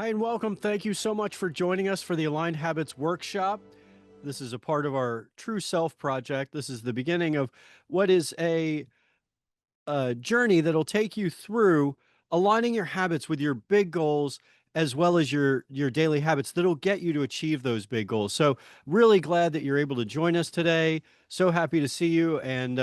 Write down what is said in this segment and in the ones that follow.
Hi, and welcome. Thank you so much for joining us for the Aligned Habits Workshop. This is a part of our True Self project. This is the beginning of what is a journey that'll take you through aligning your habits with your big goals as well as your daily habits that'll get you to achieve those big goals. So really glad that you're able to join us today. So happy to see you. And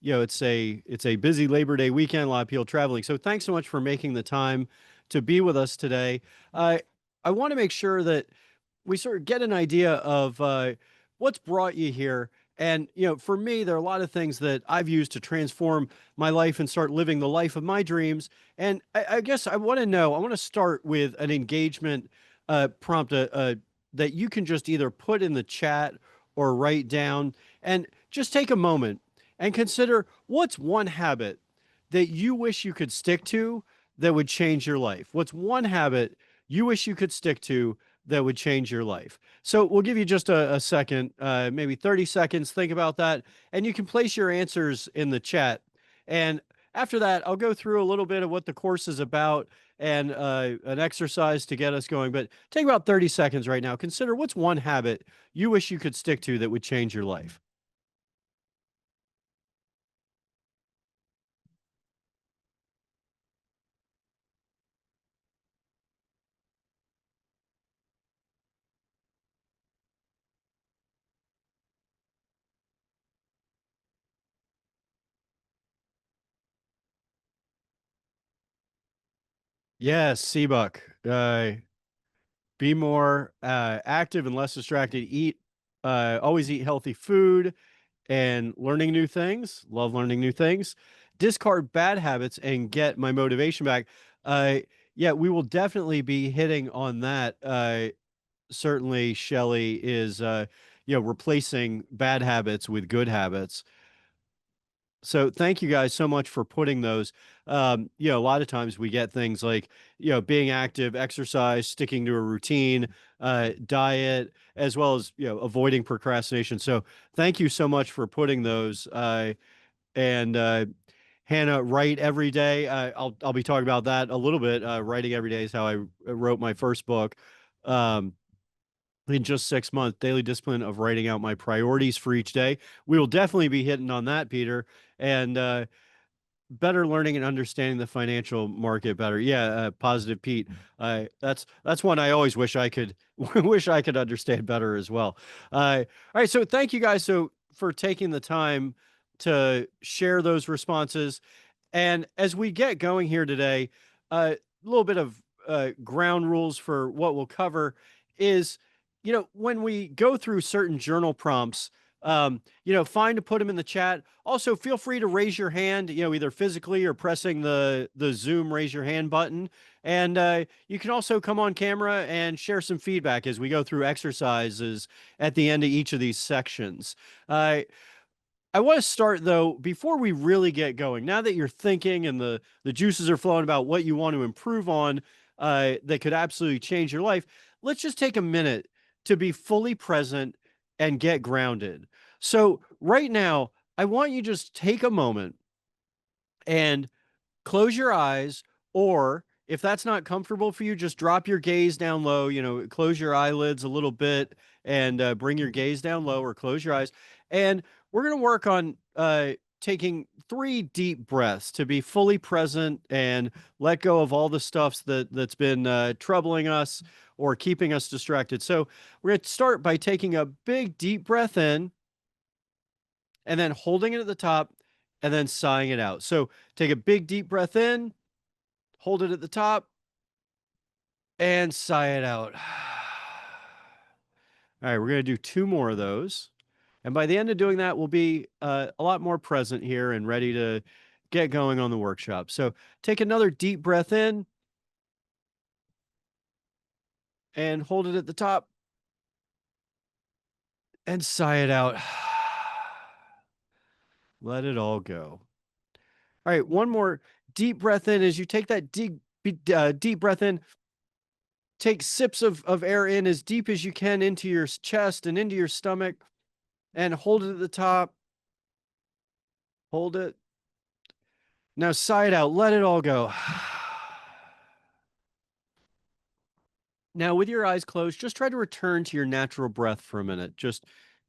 it's a busy Labor Day weekend, a lot of people traveling. So thanks so much for making the time to be with us today. I want to make sure that we sort of get an idea of what's brought you here. And, for me, there are a lot of things that I've used to transform my life and start living the life of my dreams. And I guess I want to start with an engagement prompt that you can just either put in the chat or write down, and just take a moment and consider what's one habit that you wish you could stick to that would change your life. What's one habit you wish you could stick to that would change your life? So we'll give you just a second, maybe 30 seconds. Think about that. And you can place your answers in the chat. And after that, I'll go through a little bit of what the course is about and an exercise to get us going. But take about 30 seconds right now. Consider what's one habit you wish you could stick to that would change your life. Yes, Seabuck. Be more active and less distracted. Always eat healthy food and learning new things. Love learning new things. Discard bad habits and get my motivation back. Uh, yeah, we will definitely be hitting on that. Certainly, Shelley is, replacing bad habits with good habits. So thank you guys so much for putting those. A lot of times we get things like, being active, exercise, sticking to a routine, diet, as well as, avoiding procrastination. So thank you so much for putting those. And Hannah, write every day. I'll be talking about that a little bit. Writing every day is how I wrote my first book. Um, in just 6 months, daily discipline of writing out my priorities for each day. We will definitely be hitting on that, Peter. And better learning and understanding the financial market better. Yeah, positive Pete. That's one I always wish I could wish I could understand better as well. All right, so thank you guys for taking the time to share those responses. And as we get going here today, a little bit of ground rules for what we'll cover is, when we go through certain journal prompts, fine to put them in the chat. Also, feel free to raise your hand, either physically or pressing the Zoom raise your hand button. And you can also come on camera and share some feedback as we go through exercises at the end of each of these sections. I want to start though, before we really get going. Now that you're thinking and the juices are flowing about what you want to improve on, that could absolutely change your life, let's just take a minute to be fully present and get grounded. So right now, I want you to just take a moment and close your eyes, or if that's not comfortable for you, just drop your gaze down low, close your eyelids a little bit and bring your gaze down low, or close your eyes. And we're going to work on taking 3 deep breaths to be fully present and let go of all the stuff that's been troubling us or keeping us distracted. So we're going to start by taking a big deep breath in and then holding it at the top and then sighing it out. So take a big deep breath in, hold it at the top, and sigh it out. All right, we're going to do 2 more of those. And by the end of doing that, we'll be a lot more present here and ready to get going on the workshop. So take another deep breath in and hold it at the top and sigh it out. Let it all go. All right, one more deep breath in. As you take that deep breath in, take sips of air in as deep as you can into your chest and into your stomach, and hold it at the top. Hold it. Now sigh it out. Let it all go. Now, with your eyes closed, just try to return to your natural breath for a minute. Just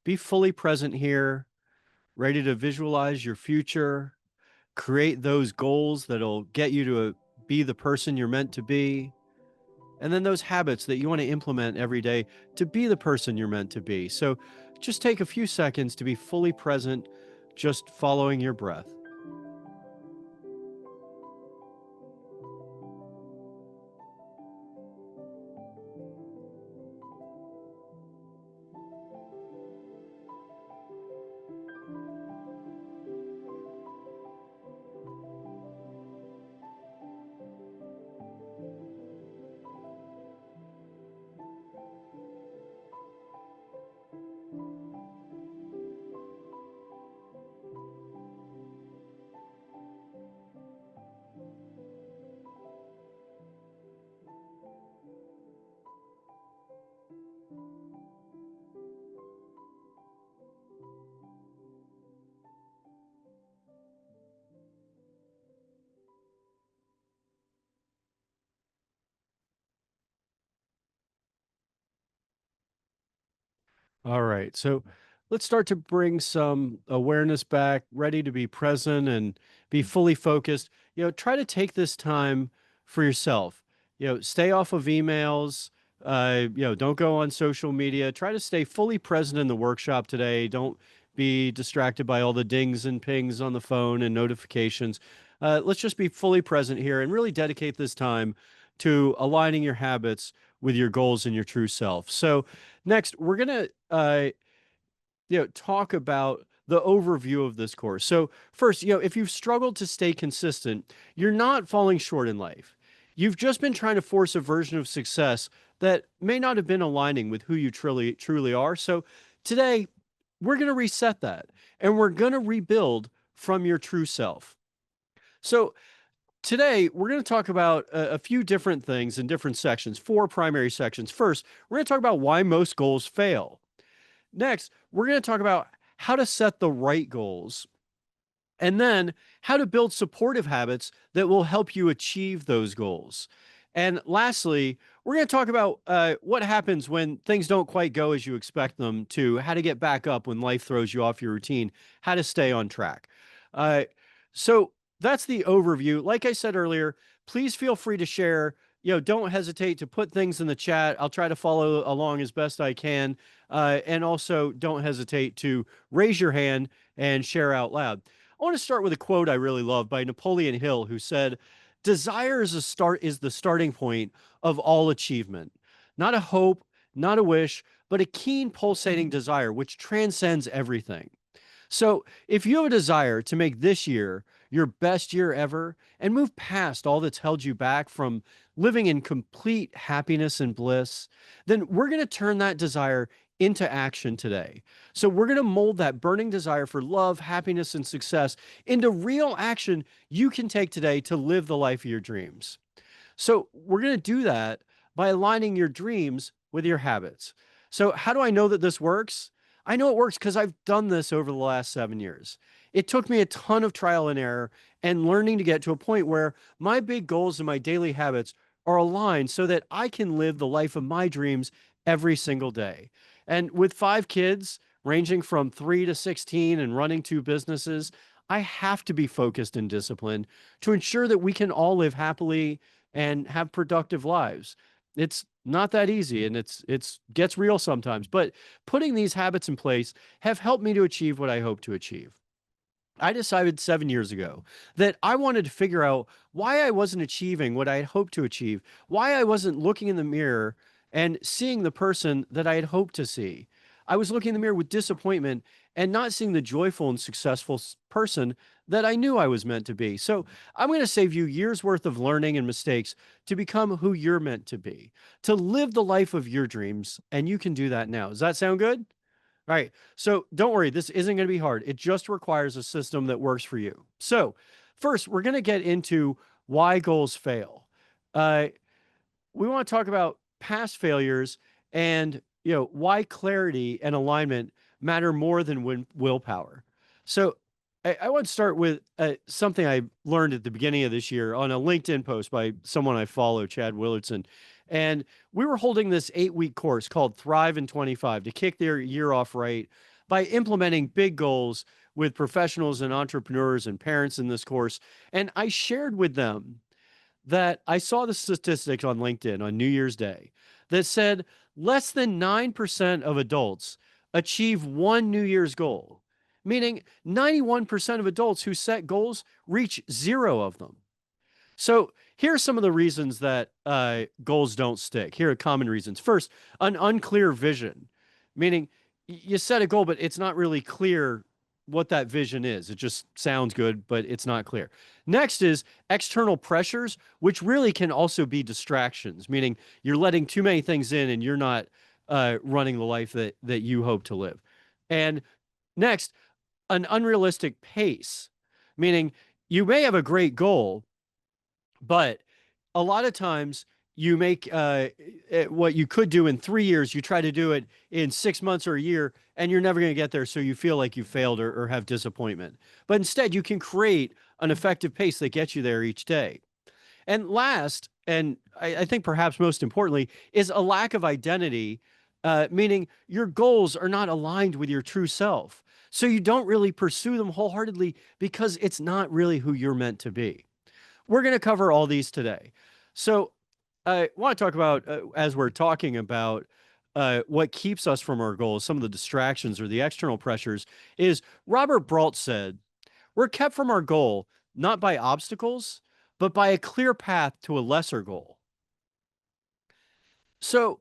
be fully present here, ready to visualize your future, create those goals that'll get you to be the person you're meant to be, and then those habits that you want to implement every day to be the person you're meant to be. So just take a few seconds to be fully present, just following your breath. All right. So let's start to bring some awareness back, ready to be present and be fully focused. Try to take this time for yourself. Stay off of emails. Don't go on social media. Try to stay fully present in the workshop today. Don't be distracted by all the dings and pings on the phone and notifications. Let's just be fully present here and really dedicate this time to aligning your habits with your goals and your true self. So, next, we're gonna talk about the overview of this course. So first, if you've struggled to stay consistent, you're not falling short in life. You've just been trying to force a version of success that may not have been aligning with who you truly are. So today, we're going to reset that and we're going to rebuild from your true self. So today, we're going to talk about a few different things in different sections, four primary sections. First, we're going to talk about why most goals fail. Next, we're going to talk about how to set the right goals and then how to build supportive habits that will help you achieve those goals. And lastly, we're going to talk about what happens when things don't quite go as you expect them to, how to get back up when life throws you off your routine, how to stay on track. Uh, so that's the overview. Like I said earlier, please feel free to share. Don't hesitate to put things in the chat. I'll try to follow along as best I can. And also, don't hesitate to raise your hand and share out loud. I want to start with a quote I really love by Napoleon Hill, who said, "Desire is the starting point of all achievement. Not a hope, not a wish, but a keen pulsating desire which transcends everything." So, if you have a desire to make this year your best year ever and move past all that's held you back from living in complete happiness and bliss, then we're going to turn that desire into action today. So, we're going to mold that burning desire for love, happiness, and success into real action you can take today to live the life of your dreams. So we're going to do that by aligning your dreams with your habits. So, how do I know that this works? I know it works because I've done this over the last 7 years. It took me a ton of trial and error and learning to get to a point where my big goals and my daily habits are aligned so that I can live the life of my dreams every single day. And with 5 kids, ranging from 3 to 16 and running 2 businesses, I have to be focused and disciplined to ensure that we can all live happily and have productive lives. It's not that easy and it's gets real sometimes, but putting these habits in place have helped me to achieve what I hope to achieve. I decided 7 years ago that I wanted to figure out why I wasn't achieving what I had hoped to achieve, why I wasn't looking in the mirror and seeing the person that I had hoped to see. I was looking in the mirror with disappointment and not seeing the joyful and successful person that I knew I was meant to be. So I'm going to save you years worth of learning and mistakes to become who you're meant to be, to live the life of your dreams. And you can do that now. Does that sound good? All right. So don't worry, this isn't going to be hard. It just requires a system that works for you. So, first, we're going to get into why goals fail. Uh, we want to talk about past failures and why clarity and alignment matter more than willpower. So, I want to start with something I learned at the beginning of this year on a LinkedIn post by someone I follow, Chad Willardson. And we were holding this 8-week course called Thrive in 25 to kick their year off right by implementing big goals with professionals and entrepreneurs and parents in this course. And I shared with them that I saw the statistics on LinkedIn on New Year's Day that said less than 9% of adults achieve one New Year's goal, meaning 91% of adults who set goals reach zero of them. So here are some of the reasons that goals don't stick. Here are common reasons. First, an unclear vision, meaning you set a goal, but it's not really clear what that vision is. It just sounds good, but it's not clear. Next is external pressures, which really can also be distractions, meaning you're letting too many things in and you're not running the life that you hope to live. And next, an unrealistic pace, meaning you may have a great goal, but a lot of times you make what you could do in 3 years, you try to do it in 6 months or a year, and you're never going to get there. So you feel like you failed or have disappointment. But instead, you can create an effective pace that gets you there each day. And last, and I think perhaps most importantly, is a lack of identity, meaning your goals are not aligned with your true self. So you don't really pursue them wholeheartedly because it's not really who you're meant to be. We're going to cover all these today. So I want to talk about, as we're talking about what keeps us from our goals, some of the distractions or the external pressures, is Robert Brault said, we're kept from our goal not by obstacles, but by a clear path to a lesser goal. So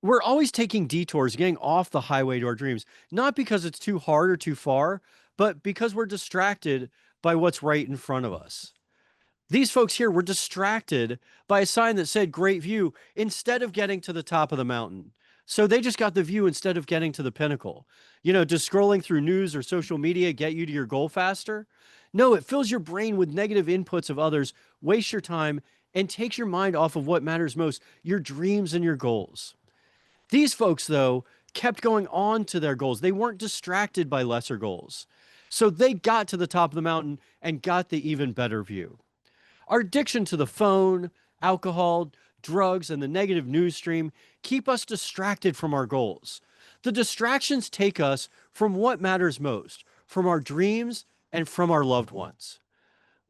we're always taking detours, getting off the highway to our dreams, not because it's too hard or too far, but because we're distracted by what's right in front of us. These folks here were distracted by a sign that said great view instead of getting to the top of the mountain. So they just got the view instead of getting to the pinnacle. Does scrolling through news or social media get you to your goal faster? No, it fills your brain with negative inputs of others, wastes your time, and takes your mind off of what matters most, your dreams and your goals. These folks, though, kept going on to their goals. They weren't distracted by lesser goals. So they got to the top of the mountain and got the even better view. Our addiction to the phone, alcohol, drugs, and the negative news stream keep us distracted from our goals. The distractions take us from what matters most, from our dreams and from our loved ones.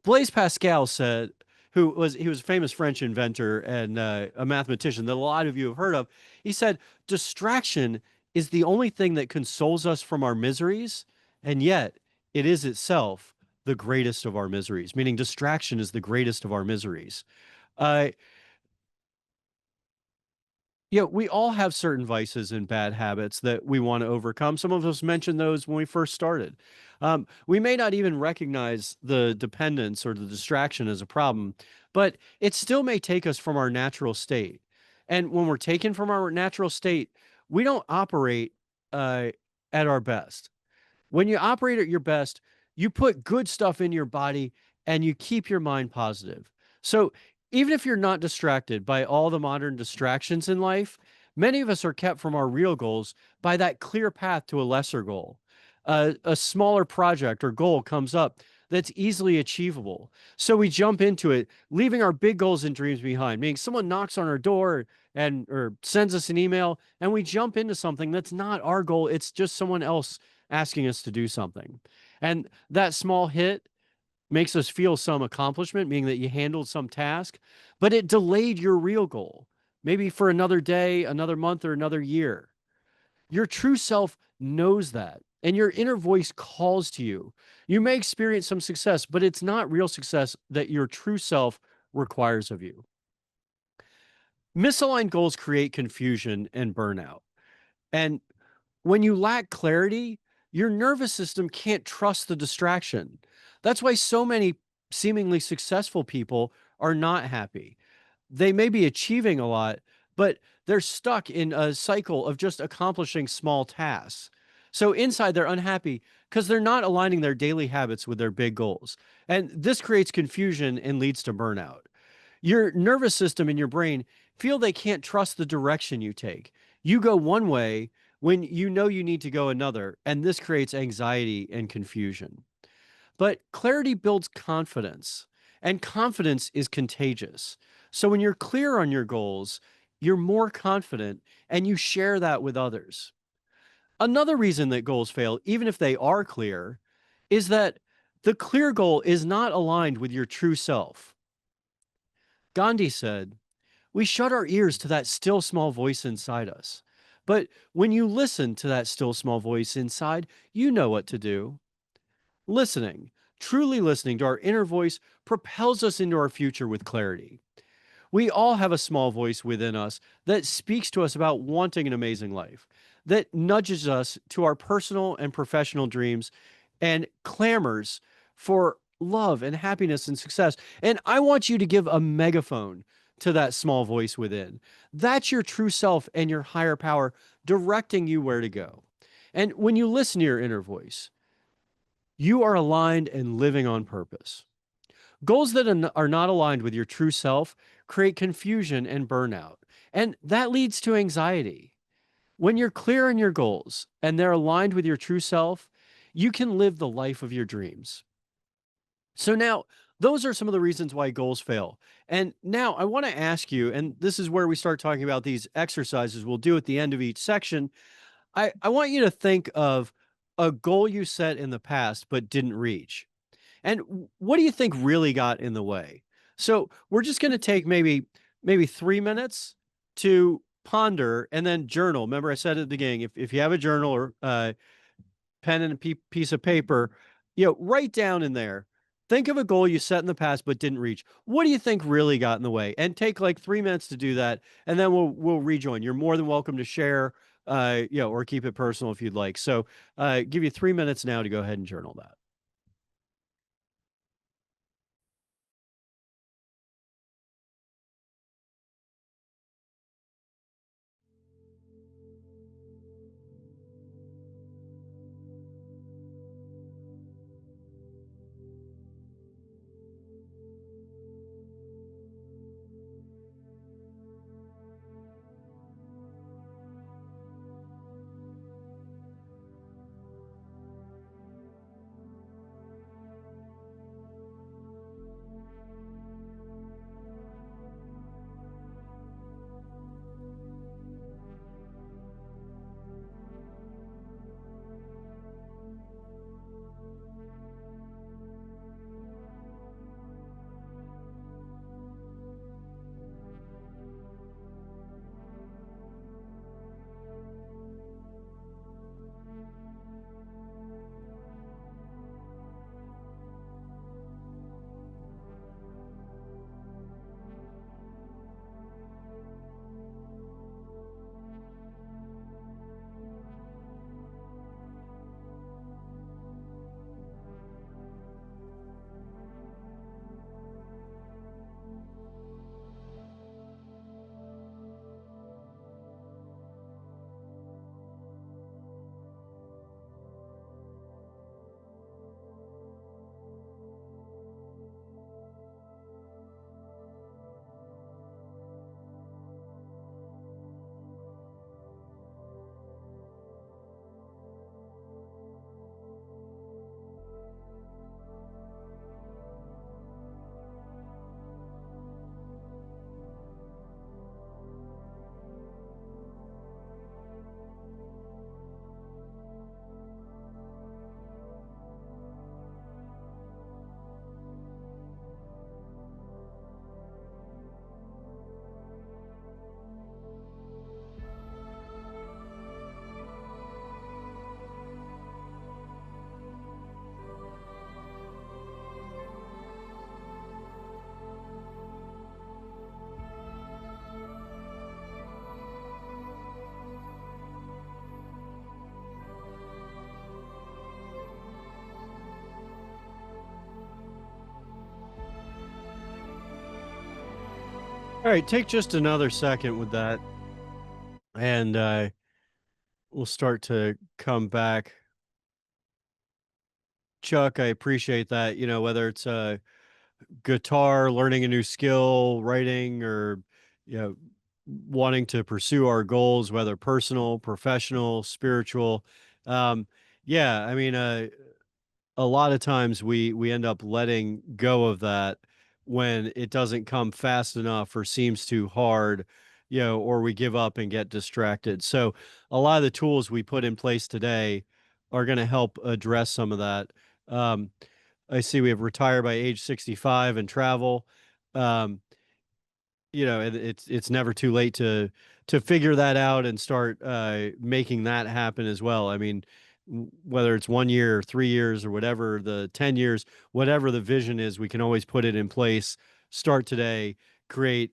Blaise Pascal said, he was a famous French inventor and a mathematician that a lot of you have heard of. He said, distraction is the only thing that consoles us from our miseries, and yet it is itself the greatest of our miseries, meaning distraction is the greatest of our miseries. Uh, we all have certain vices and bad habits that we want to overcome. Some of us mentioned those when we first started. We may not even recognize the dependence or the distraction as a problem, but it still may take us from our natural state. And when we're taken from our natural state, we don't operate at our best. When you operate at your best, you put good stuff in your body and you keep your mind positive. So even if you're not distracted by all the modern distractions in life, many of us are kept from our real goals by that clear path to a lesser goal. A smaller project or goal comes up that's easily achievable. So we jump into it, leaving our big goals and dreams behind, meaning someone knocks on our door and or sends us an email and we jump into something that's not our goal. It's just someone else asking us to do something. And that small hit makes us feel some accomplishment, meaning that you handled some task, but it delayed your real goal, maybe for another day, another month, or another year. Your true self knows that, and your inner voice calls to you. You may experience some success, but it's not real success that your true self requires of you. Misaligned goals create confusion and burnout. And when you lack clarity, your nervous system can't trust the distraction. That's why so many seemingly successful people are not happy. They may be achieving a lot, but they're stuck in a cycle of just accomplishing small tasks. So inside, they're unhappy because they're not aligning their daily habits with their big goals. And this creates confusion and leads to burnout. Your nervous system and your brain feel they can't trust the direction you take. You go one way when you know you need to go another, and this creates anxiety and confusion. But clarity builds confidence, and confidence is contagious. So when you're clear on your goals, you're more confident and you share that with others. Another reason that goals fail, even if they are clear, is that the clear goal is not aligned with your true self. Gandhi said, "We shut our ears to that still small voice inside us. But when you listen to that still small voice inside, you know what to do." Listening, truly listening to our inner voice, propels us into our future with clarity. We all have a small voice within us that speaks to us about wanting an amazing life, that nudges us to our personal and professional dreams and clamors for love and happiness and success. And I want you to give a megaphone to that small voice within. That's your true self and your higher power directing you where to go. And when you listen to your inner voice, you are aligned and living on purpose. Goals that are not aligned with your true self create confusion and burnout, and that leads to anxiety. When you're clear on your goals and they're aligned with your true self, you can live the life of your dreams. So, now, those are some of the reasons why goals fail. And now I want to ask you, and this is where we start talking about these exercises we'll do at the end of each section. I want you to think of a goal you set in the past but didn't reach. And what do you think really got in the way? So we're just going to take maybe 3 minutes to ponder and then journal. Remember, I said at the beginning, if you have a journal or pen and a piece of paper, write down in there. Think of a goal you set in the past but didn't reach. What do you think really got in the way? And take like 3 minutes to do that, and then we'll rejoin. You're more than welcome to share, or keep it personal if you'd like. So, give you 3 minutes now to go ahead and journal that. All right, take just another second with that, and we'll start to come back. Chuck, I appreciate that. Whether it's guitar, learning a new skill, writing, or you know, wanting to pursue our goals, whether personal, professional, spiritual. Um, yeah, I mean, a lot of times we end up letting go of that when it doesn't come fast enough or seems too hard, or we give up and get distracted. So a lot of the tools we put in place today are going to help address some of that. Um, I see we have retire by age 65 and travel. Um, it's never too late to figure that out and start making that happen as well. I mean, whether it's 1 year or 3 years or whatever, the 10 years, whatever the vision is, we can always put it in place, start today, create,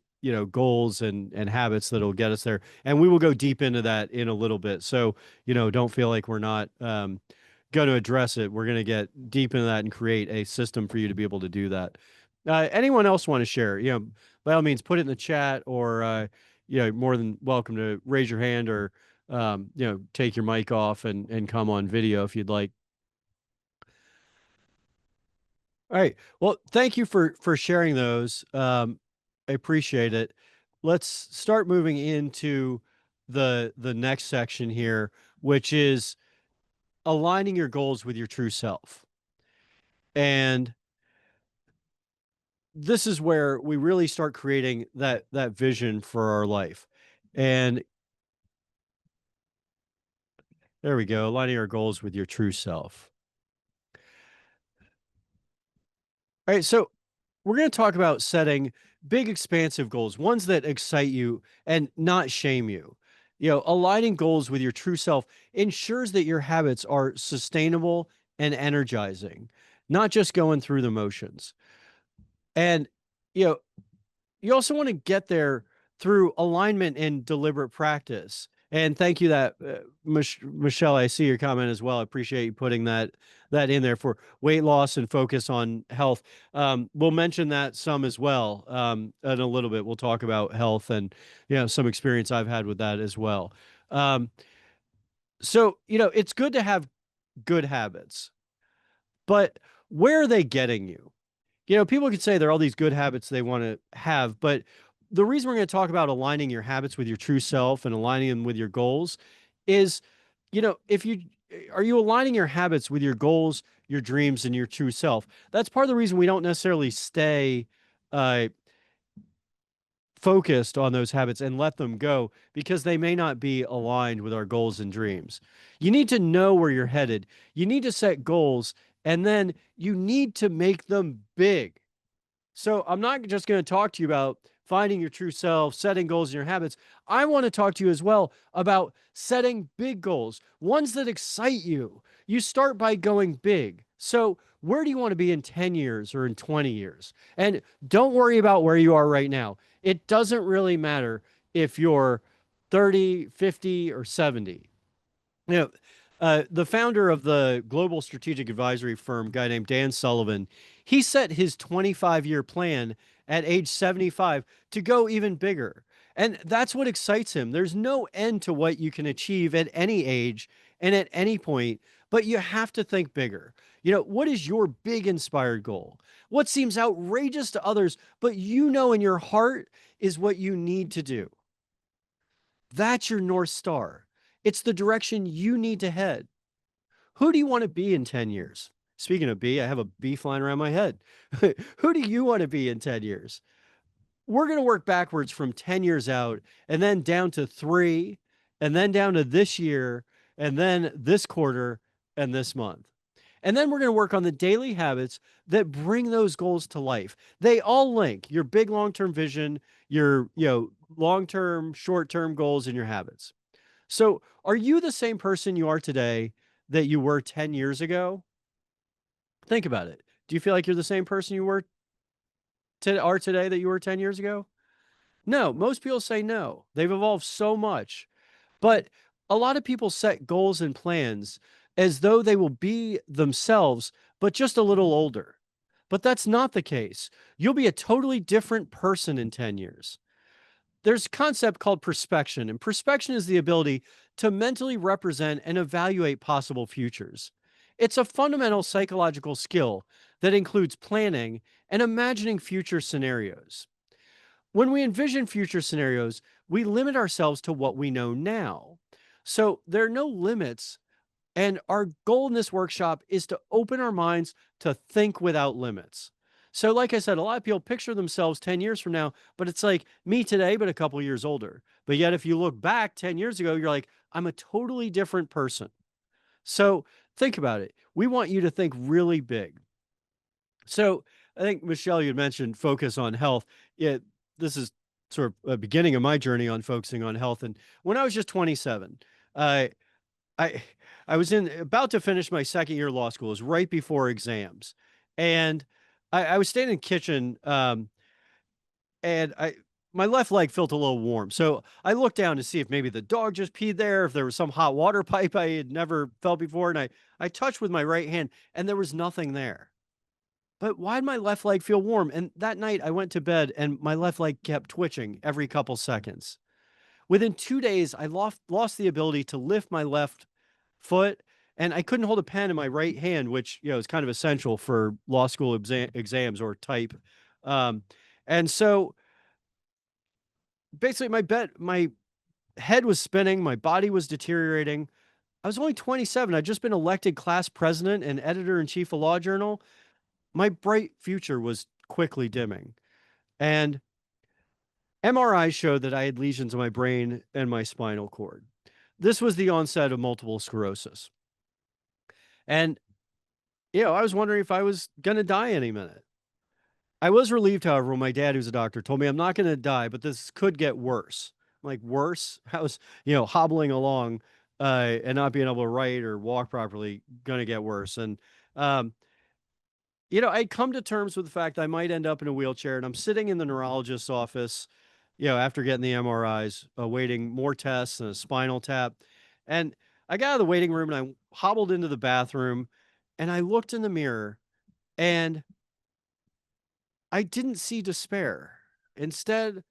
goals and habits that'll get us there. And we will go deep into that in a little bit. So, don't feel like we're not going to address it. We're going to get deep into that and create a system for you to be able to do that. Anyone else want to share? By all means, put it in the chat, or more than welcome to raise your hand, or take your mic off and come on video if you'd like. All right. Well, thank you for sharing those. I appreciate it. Let's start moving into the next section here, which is aligning your goals with your true self. And this is where we really start creating that vision for our life. And there we go, aligning our goals with your true self. All right, so we're going to talk about setting big, expansive goals, ones that excite you and not shame you. Aligning goals with your true self ensures that your habits are sustainable and energizing, not just going through the motions. And, you know, you also want to get there through alignment and deliberate practice. And thank you that Michelle, I see your comment as well. I appreciate you putting that in there for weight loss and focus on health. We'll mention that some as well in a little bit. We'll talk about health and some experience I've had with that as well. So it's good to have good habits, but where are they getting you? People could say there are all these good habits they want to have, but the reason we're going to talk about aligning your habits with your true self and aligning them with your goals is, if you are you aligning your habits with your goals, your dreams, and your true self? That's part of the reason we don't necessarily stay uh, focused on those habits and let them go, because they may not be aligned with our goals and dreams. You need to know where you're headed. You need to set goals, and then you need to make them big. So I'm not just going to talk to you about finding your true self, setting goals in your habits. I want to talk to you as well about setting big goals, ones that excite you. You start by going big. So where do you want to be in 10 years or in 20 years? And don't worry about where you are right now. It doesn't really matter if you're 30, 50, or 70. The founder of the global strategic advisory firm, a guy named Dan Sullivan, he set his 25-year plan at age 75 to go even bigger. And that's what excites him. There's no end to what you can achieve at any age and at any point, but you have to think bigger. What is your big inspired goal? What seems outrageous to others, but in your heart is what you need to do? That's your North Star. It's the direction you need to head. Who do you want to be in 10 years? Speaking of bee, I have a bee flying around my head. Who do you want to be in 10 years? We're going to work backwards from 10 years out, and then down to 3, and then down to this year, and then this quarter, and this month. And then we're going to work on the daily habits that bring those goals to life. They all link your big long-term vision, your long-term, short-term goals, and your habits. So, are you the same person you are today that you were 10 years ago? Think about it. Do you feel like you're the same person you are today that you were 10 years ago? No, most people say no. They've evolved so much. But a lot of people set goals and plans as though they will be themselves, but just a little older. But that's not the case. You'll be a totally different person in 10 years. There's a concept called perspection, and perspection is the ability to mentally represent and evaluate possible futures. It's a fundamental psychological skill that includes planning and imagining future scenarios. When we envision future scenarios, we limit ourselves to what we know now. So there are no limits, and our goal in this workshop is to open our minds to think without limits. So, like I said, a lot of people picture themselves 10 years from now, but it's like me today, but a couple years older. But yet, if you look back 10 years ago, you're like, I'm a totally different person. So, think about it. We want you to think really big. So, I think, Michelle, you had mentioned focus on health. Yeah, this is sort of a beginning of my journey on focusing on health. And when I was just 27, uh, I I was in about to finish my second year of law school. It was right before exams, and I was standing in the kitchen, and my left leg felt a little warm. So I looked down to see if maybe the dog just peed there, if there was some hot water pipe I had never felt before, and I touched with my right hand, and there was nothing there. But why'd my left leg feel warm? And that night I went to bed, and my left leg kept twitching every couple seconds. Within 2 days, I lost the ability to lift my left foot, and I couldn't hold a pen in my right hand, which, is kind of essential for law school exams or type. Um, and so basically my head was spinning, my body was deteriorating. I was only 27. I'd just been elected class president and editor in chief of Law Journal. My bright future was quickly dimming. And MRI showed that I had lesions in my brain and my spinal cord. This was the onset of multiple sclerosis. And, I was wondering if I was going to die any minute. I was relieved, however, when my dad, who's a doctor, told me I'm not going to die, but this could get worse. I'm like, worse? I was, hobbling along and not being able to write or walk properly, going to get worse. And, um, I'd come to terms with the fact I might end up in a wheelchair, and I'm sitting in the neurologist's office, after getting the MRIs, awaiting more tests and a spinal tap. And I got out of the waiting room and I hobbled into the bathroom and I looked in the mirror and I didn't see despair. Instead,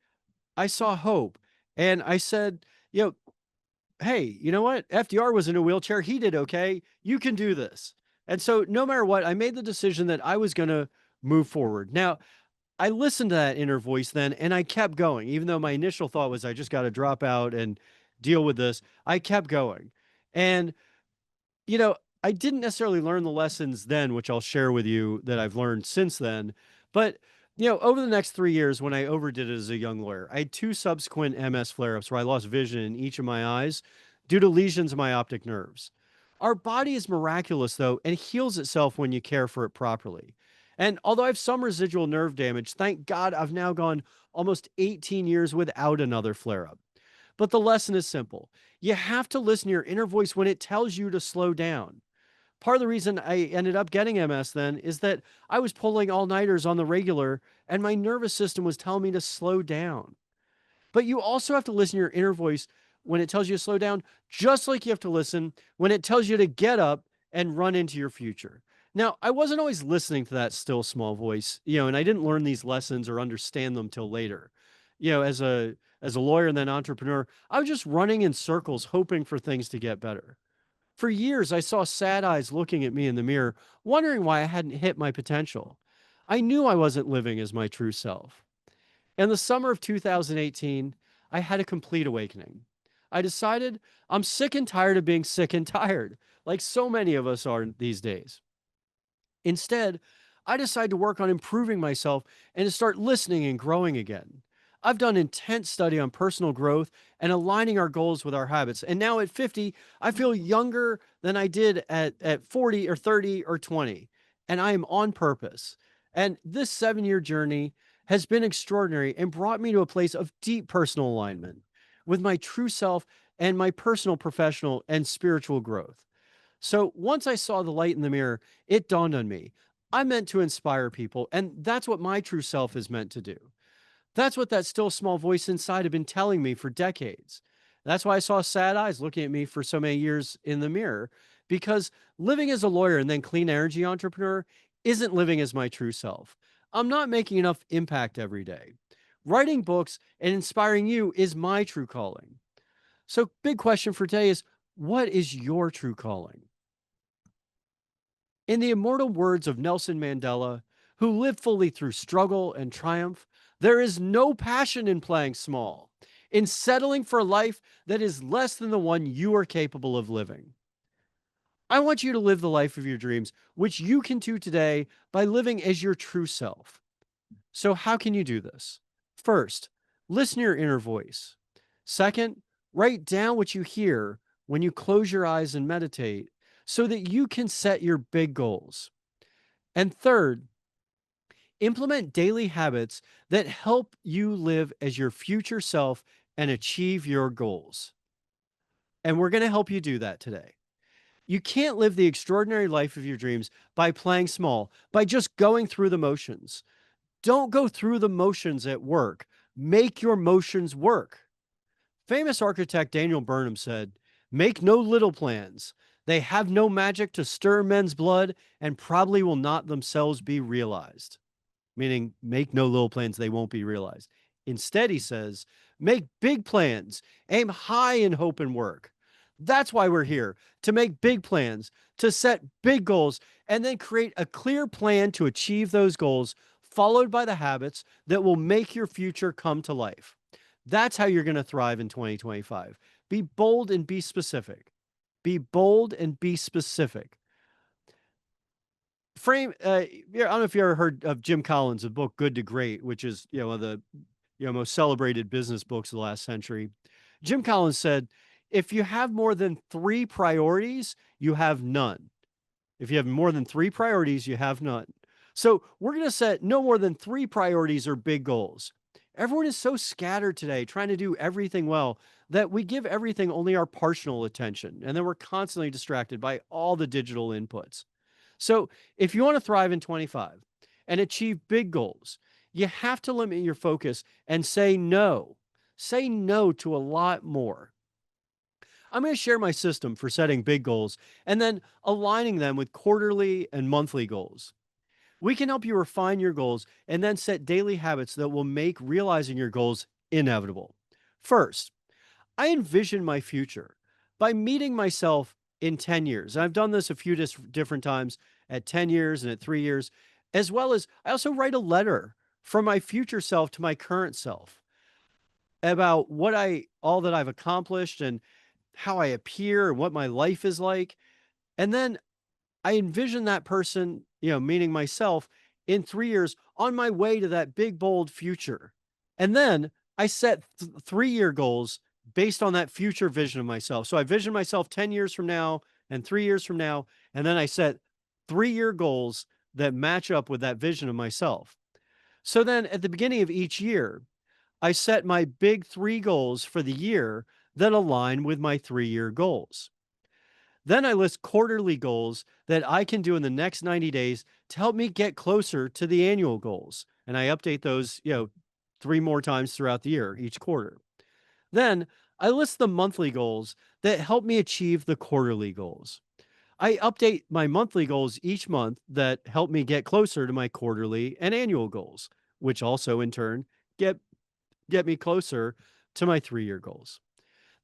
I saw hope. And I said, hey, you know what? FDR was in a wheelchair. He did okay. You can do this. And so, no matter what, I made the decision that I was going to move forward. Now, I listened to that inner voice then and I kept going. Even though my initial thought was I just got to drop out and deal with this, I kept going. And, you know, I didn't necessarily learn the lessons then, which I'll share with you that I've learned since then. But, over the next 3 years, when I overdid it as a young lawyer, I had two subsequent MS flare ups where I lost vision in each of my eyes due to lesions in my optic nerves. Our body is miraculous, though, and heals itself when you care for it properly. And although I have some residual nerve damage, thank God I've now gone almost 18 years without another flare up. But the lesson is simple. You have to listen to your inner voice when it tells you to slow down. Part of the reason I ended up getting MS then is that I was pulling all nighters on the regular and my nervous system was telling me to slow down. But you also have to listen to your inner voice when it tells you to slow down, just like you have to listen when it tells you to get up and run into your future. Now, I wasn't always listening to that still small voice, and I didn't learn these lessons or understand them till later. As a lawyer and then entrepreneur, I was just running in circles hoping for things to get better. For years, I saw sad eyes looking at me in the mirror, wondering why I hadn't hit my potential. I knew I wasn't living as my true self. In the summer of 2018, I had a complete awakening. I decided I'm sick and tired of being sick and tired, like so many of us are these days. Instead, I decided to work on improving myself and to start listening and growing again. I've done intense study on personal growth and aligning our goals with our habits. And now at 50, I feel younger than I did at 40 or 30 or 20. And I am on purpose. And this 7 year journey has been extraordinary and brought me to a place of deep personal alignment with my true self and my personal, professional, and spiritual growth. So once I saw the light in the mirror, it dawned on me. I'm meant to inspire people, and that's what my true self is meant to do. That's what that still small voice inside had been telling me for decades. That's why I saw sad eyes looking at me for so many years in the mirror, because living as a lawyer and then clean energy entrepreneur isn't living as my true self. I'm not making enough impact every day. Writing books and inspiring you is my true calling. So, big question for today is, what is your true calling? In the immortal words of Nelson Mandela, who lived fully through struggle and triumph, there is no passion in playing small, in settling for a life that is less than the one you are capable of living. I want you to live the life of your dreams, which you can do today by living as your true self. So, how can you do this? First, listen to your inner voice. Second, write down what you hear when you close your eyes and meditate so that you can set your big goals. And third, implement daily habits that help you live as your future self and achieve your goals. And we're going to help you do that today. You can't live the extraordinary life of your dreams by playing small, by just going through the motions. Don't go through the motions at work. Make your motions work. Famous architect Daniel Burnham said, "Make no little plans. They have no magic to stir men's blood and probably will not themselves be realized." Meaning, make no little plans, they won't be realized. Instead, he says, make big plans, aim high in hope and work. That's why we're here, to make big plans, to set big goals, and then create a clear plan to achieve those goals, followed by the habits that will make your future come to life. That's how you're going to thrive in 2025. Be bold and be specific. Be bold and be specific. Yeah, I don't know if you ever heard of Jim Collins' a book Good to Great, which is one of the most celebrated business books of the last century. Jim Collins said, if you have more than 3 priorities, you have none. If you have more than 3 priorities, you have none. So we're going to set no more than 3 priorities or big goals. Everyone is so scattered today, trying to do everything well, that we give everything only our partial attention. And then we're constantly distracted by all the digital inputs. So if you want to thrive in 25 and achieve big goals, you have to limit your focus and say no. Say no to a lot more. I'm going to share my system for setting big goals and then aligning them with quarterly and monthly goals. We can help you refine your goals and then set daily habits that will make realizing your goals inevitable. First, I envision my future by meeting myself in 10 years. I've done this a few different times at 10 years and at 3 years, as well as I also write a letter from my future self to my current self about all that I've accomplished and how I appear and what my life is like. And then I envision that person, meaning myself, in 3 years on my way to that big, bold future. And then I set 3-year goals based on that future vision of myself. So I vision myself 10 years from now and 3 years from now. And then I set 3-year goals that match up with that vision of myself. So then at the beginning of each year, I set my big 3 goals for the year that align with my 3-year goals. Then I list quarterly goals that I can do in the next 90 days to help me get closer to the annual goals. And I update those, 3 more times throughout the year, each quarter. Then I list the monthly goals that help me achieve the quarterly goals. I update my monthly goals each month that help me get closer to my quarterly and annual goals, which also in turn get me closer to my 3-year goals.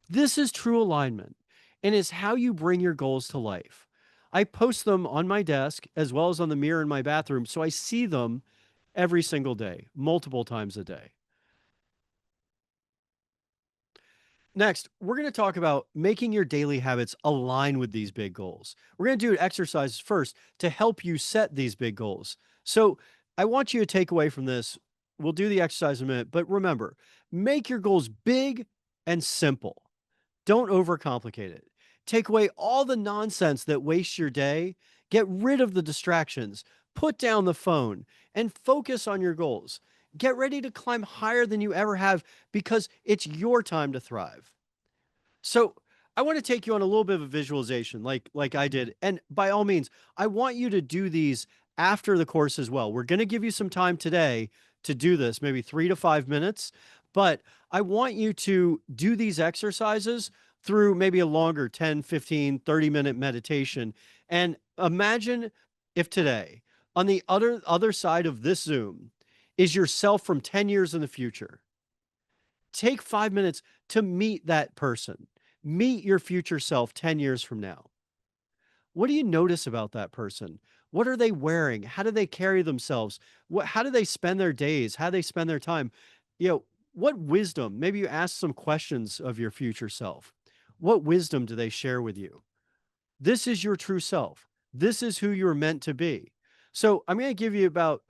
This is true alignment and is how you bring your goals to life. I post them on my desk as well as on the mirror in my bathroom so I see them every single day, multiple times a day. Next, we're going to talk about making your daily habits align with these big goals. We're going to do exercises first to help you set these big goals. So I want you to take away from this. We'll do the exercise in a minute, but remember, make your goals big and simple. Don't overcomplicate it. Take away all the nonsense that wastes your day. Get rid of the distractions. Put down the phone and focus on your goals. Get ready to climb higher than you ever have because it's your time to thrive. So, I want to take you on a little bit of a visualization like I did. And by all means, I want you to do these after the course as well. We're going to give you some time today to do this, maybe 3 to 5 minutes, but I want you to do these exercises through maybe a longer 10, 15, 30-minute meditation. And imagine if today, on the other side of this Zoom, is yourself from 10 years in the future. Take 5 minutes to meet that person. Meet your future self 10 years from now. What do you notice about that person? What are they wearing? How do they carry themselves? How do they spend their days? How do they spend their time? What wisdom? Maybe you ask some questions of your future self. What wisdom do they share with you? This is your true self. This is who you're meant to be. So I'm going to give you about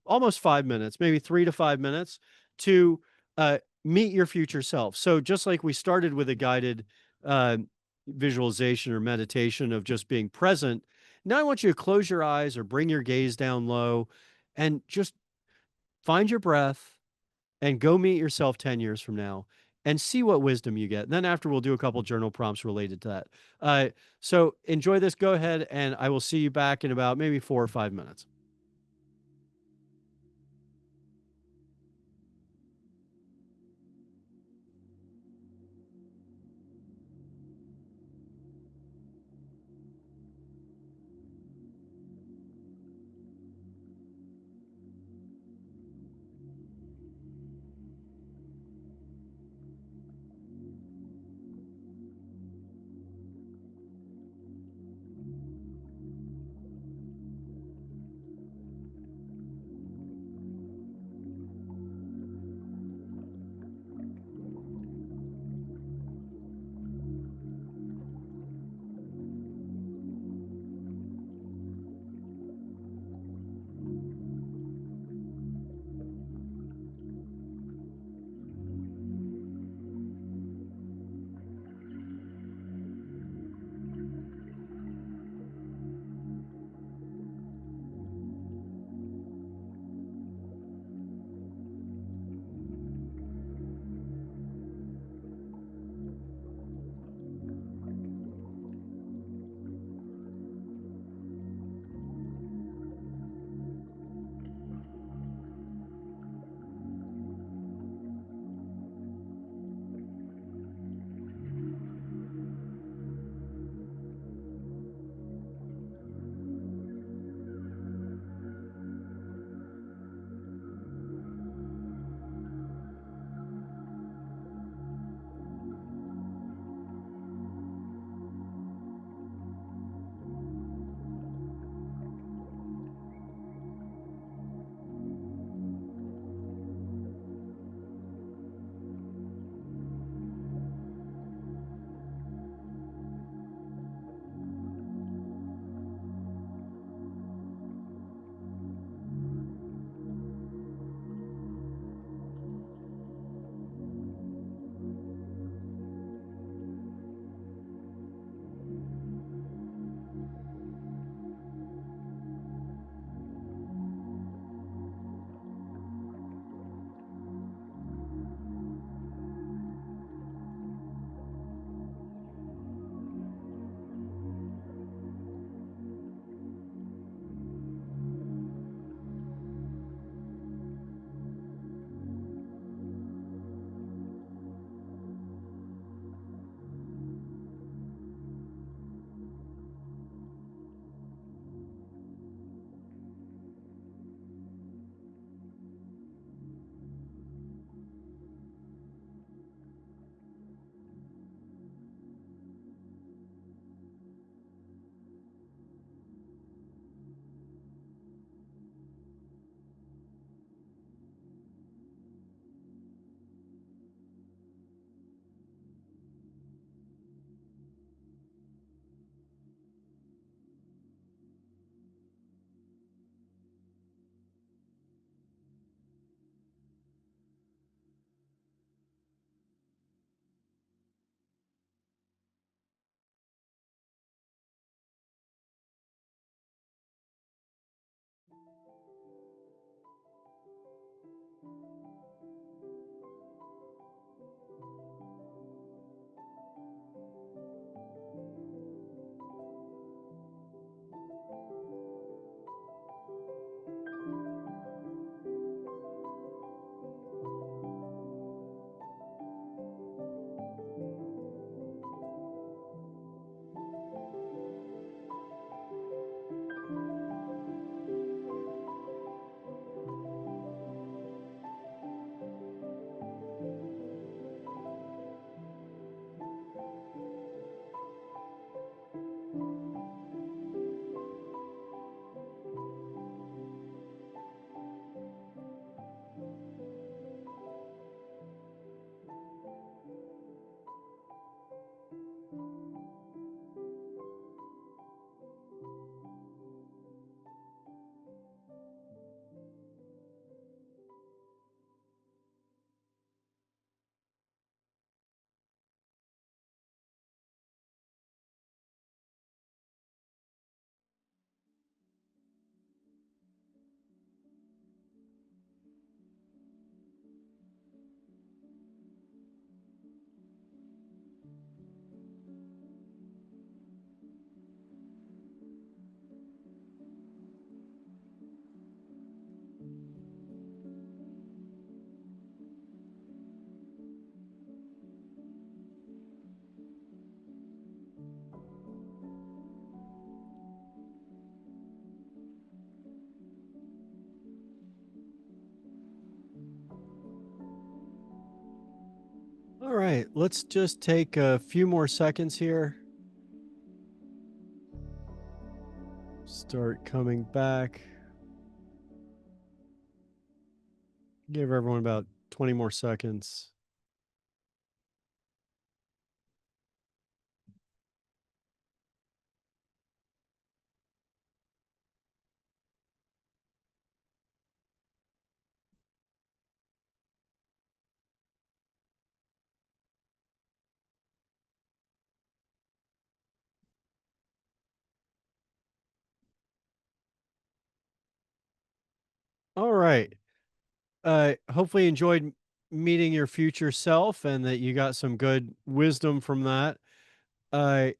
almost 5 minutes, maybe 3 to 5 minutes to meet your future self. So just like we started with a guided uh, visualization or meditation of just being present, now I want you to close your eyes or bring your gaze down low and just find your breath and go meet yourself 10 years from now and see what wisdom you get. And then after we'll do a couple journal prompts related to that. Uh, so enjoy this. Go ahead, and I will see you back in about maybe 4 or 5 minutes. right, let's just take a few more seconds here. Start coming back. Give everyone about 20 more seconds. All right. Hopefully you enjoyed meeting your future self and that you got some good wisdom from that. Uh,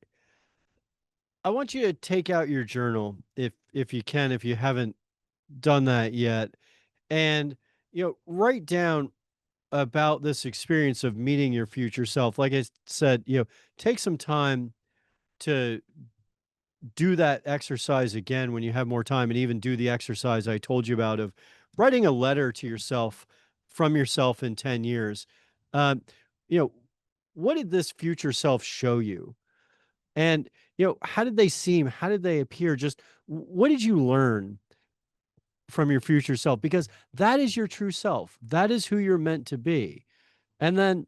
I want you to take out your journal if you can, if you haven't done that yet, and write down about this experience of meeting your future self. Like I said, take some time to do that exercise again when you have more time, and even do the exercise I told you about of writing a letter to yourself from yourself in 10 years. Um, you know, what did this future self show you? And, how did they seem? How did they appear? Just what did you learn from your future self? Because that is your true self. That is who you're meant to be. And then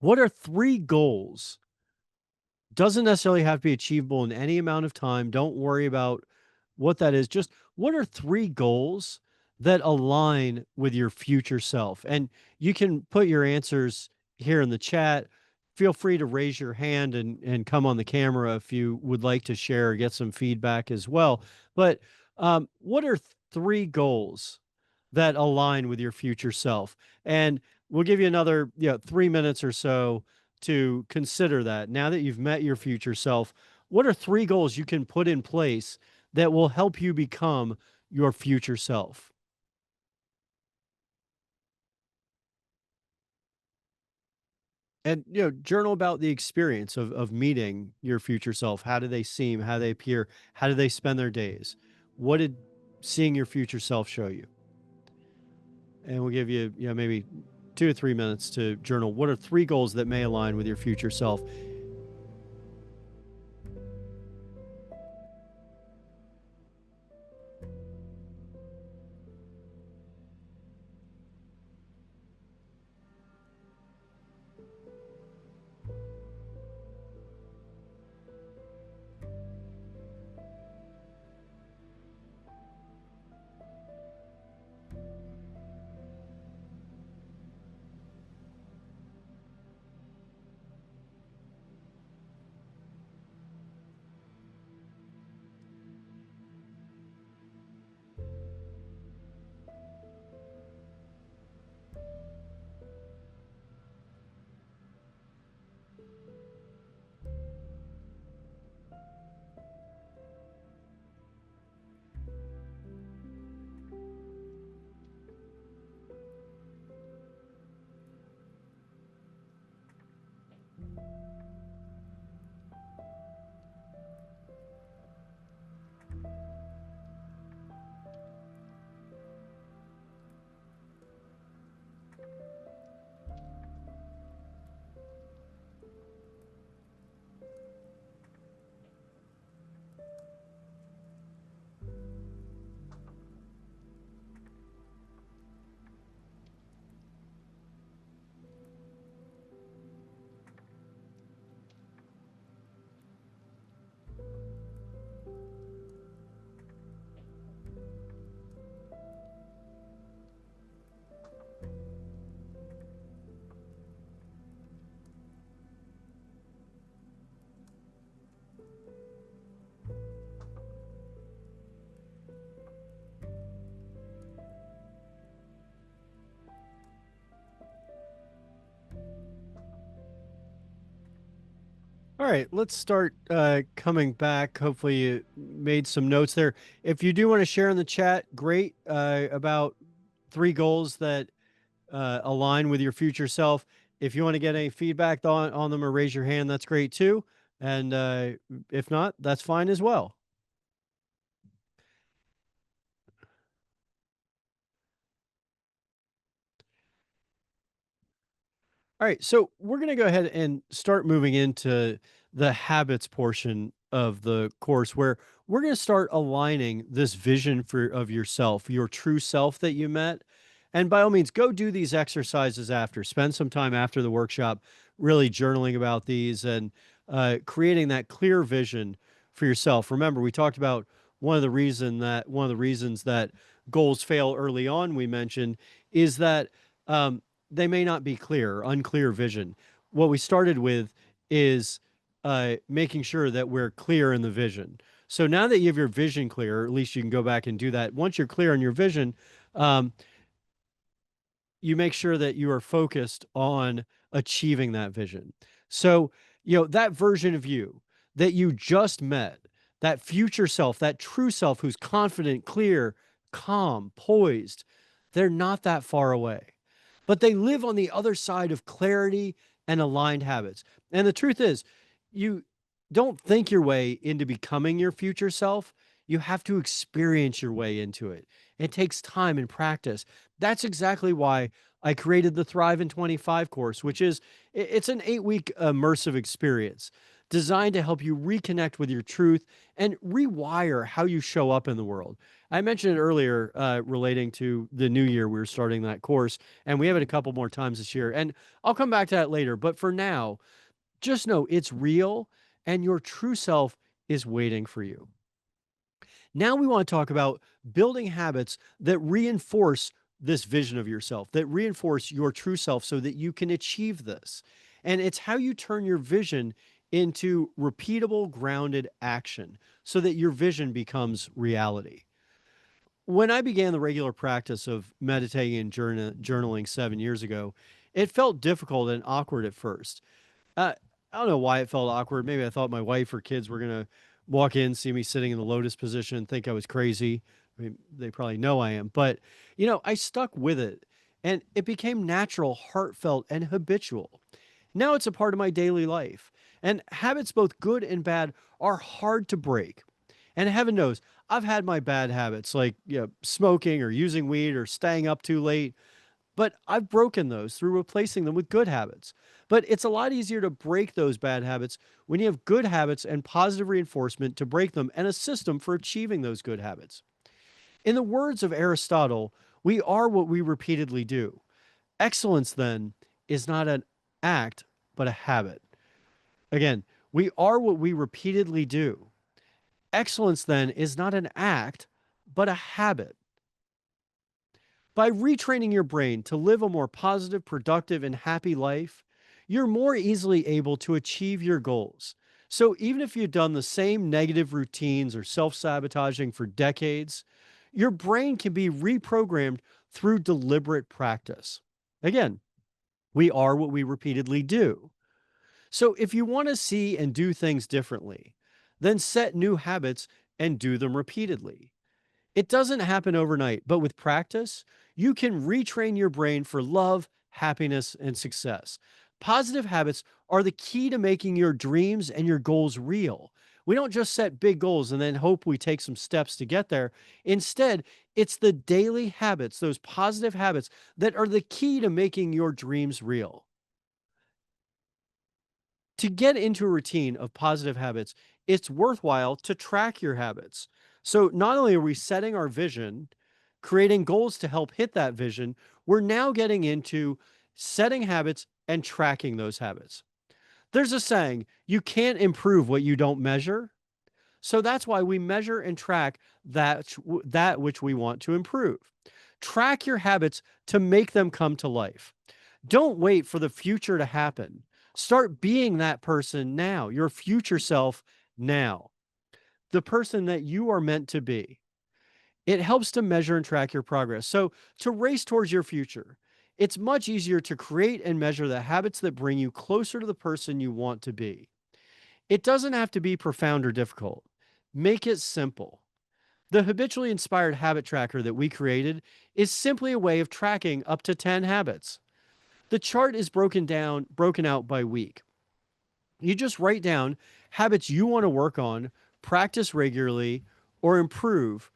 what are three goals? Doesn't necessarily have to be achievable in any amount of time. Don't worry about what that is. Just what are three goals that align with your future self? And you can put your answers here in the chat. Feel free to raise your hand and come on the camera if you would like to share or get some feedback as well. But what are three goals that align with your future self? And we'll give you another 3 minutes or so to consider that. Now that you've met your future self, what are three goals you can put in place that will help you become your future self? And journal about the experience of meeting your future self. How do they seem? How do they appear? How do they spend their days? What did seeing your future self show you? And we'll give you, maybe 2 to 3 minutes to journal. What are three goals that may align with your future self? All right, let's start coming back. Hopefully, you made some notes there. If you do want to share in the chat, great, about three goals that align with your future self. If you want to get any feedback on them or raise your hand, that's great too. And if not, that's fine as well. All right, so we're going to go ahead and start moving into the habits portion of the course where we're going to start aligning this vision for of yourself, your true self that you met. And by all means, go do these exercises after. Spend some time after the workshop really journaling about these and creating that clear vision for yourself. Remember, we talked about one of the reasons that goals fail early on, we mentioned, is that they may not be clear, unclear vision. What we started with is making sure that we're clear in the vision. So now that you have your vision clear, or at least you can go back and do that. Once you're clear on your vision, um, you make sure that you are focused on achieving that vision. So, that version of you that you just met, that future self, that true self who's confident, clear, calm, poised, they're not that far away. But they live on the other side of clarity and aligned habits. And the truth is, you don't think your way into becoming your future self. You have to experience your way into it. It takes time and practice. That's exactly why I created the Thrive in 25 course, which is it's an 8-week immersive experience designed to help you reconnect with your truth and rewire how you show up in the world. I mentioned it earlier relating to the new year. We were starting that course, and we have it a couple more times this year. And I'll come back to that later. But for now, just know it's real and your true self is waiting for you. Now we want to talk about building habits that reinforce this vision of yourself, that reinforce your true self so that you can achieve this. And it's how you turn your vision into repeatable, grounded action so that your vision becomes reality. When I began the regular practice of meditating and journaling 7 years ago, it felt difficult and awkward at first. uh, I don't know why it felt awkward. Maybe I thought my wife or kids were gonna walk in, see me sitting in the lotus position, and think I was crazy. I mean, they probably know I am, but I stuck with it, and it became natural, heartfelt, and habitual. Now it's a part of my daily life, and habits, both good and bad, are hard to break. And heaven knows, I've had my bad habits, like smoking or using weed or staying up too late. But I've broken those through replacing them with good habits. But it's a lot easier to break those bad habits when you have good habits and positive reinforcement to break them and a system for achieving those good habits. In the words of Aristotle, we are what we repeatedly do. Excellence, then, is not an act, but a habit. Again, we are what we repeatedly do. Excellence, then, is not an act, but a habit. By retraining your brain to live a more positive, productive, and happy life, you're more easily able to achieve your goals. So, even if you've done the same negative routines or self sabotaging for decades, your brain can be reprogrammed through deliberate practice. Again, we are what we repeatedly do. So, if you want to see and do things differently, then set new habits and do them repeatedly. It doesn't happen overnight, but with practice, you can retrain your brain for love, happiness, and success. Positive habits are the key to making your dreams and your goals real. We don't just set big goals and then hope we take some steps to get there. Instead, it's the daily habits, those positive habits, that are the key to making your dreams real. To get into a routine of positive habits, it's worthwhile to track your habits. So, not only are we setting our vision, creating goals to help hit that vision, we're now getting into setting habits and tracking those habits. There's a saying, you can't improve what you don't measure. So that's why we measure and track that which we want to improve. Track your habits to make them come to life. Don't wait for the future to happen. Start being that person now, your future self now, the person that you are meant to be. It helps to measure and track your progress. So, to race towards your future, it's much easier to create and measure the habits that bring you closer to the person you want to be. It doesn't have to be profound or difficult. Make it simple. The habitually inspired habit tracker that we created is simply a way of tracking up to 10 habits. The chart is broken out by week. You just write down habits you want to work on, practice regularly, or improve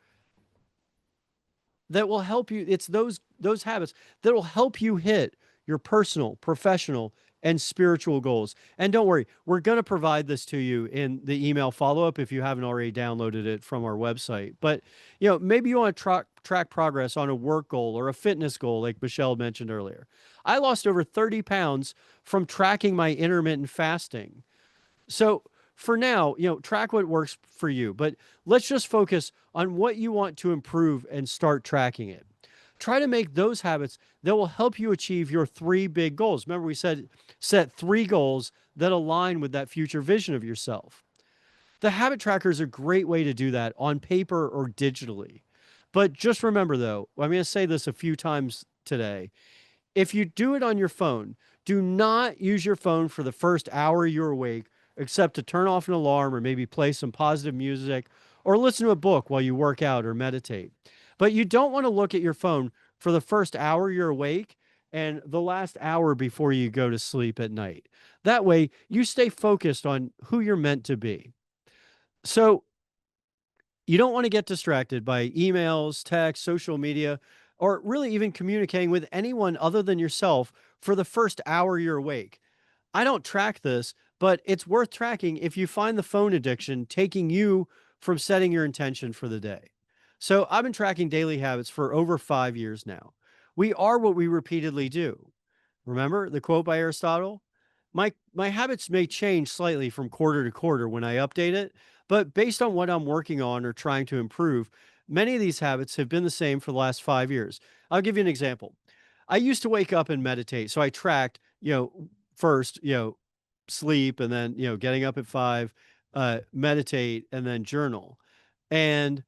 that will help you. It's those habits that will help you hit your personal, professional, and spiritual goals. And don't worry, we're going to provide this to you in the email follow-up if you haven't already downloaded it from our website. But, maybe you want to track progress on a work goal or a fitness goal, like Michelle mentioned earlier. I lost over 30 pounds from tracking my intermittent fasting. So for now, track what works for you, but let's just focus on what you want to improve and start tracking it. Try to make those habits that will help you achieve your three big goals. Remember, we said set three goals that align with that future vision of yourself. The habit tracker is a great way to do that on paper or digitally. But just remember, though, I'm going to say this a few times today. If you do it on your phone, do not use your phone for the first hour you're awake, except to turn off an alarm or maybe play some positive music or listen to a book while you work out or meditate. But you don't want to look at your phone for the first hour you're awake and the last hour before you go to sleep at night. That way, you stay focused on who you're meant to be. So, you don't want to get distracted by emails, text, social media, or really even communicating with anyone other than yourself for the first hour you're awake. I don't track this, but it's worth tracking if you find the phone addiction taking you from setting your intention for the day. So I've been tracking daily habits for over 5 years now. We are what we repeatedly do. Remember the quote by Aristotle? My habits may change slightly from quarter to quarter when I update it, but based on what I'm working on or trying to improve, many of these habits have been the same for the last 5 years. I'll give you an example. I used to wake up and meditate, so I tracked, first, sleep and then, getting up at 5, meditate and then journal. And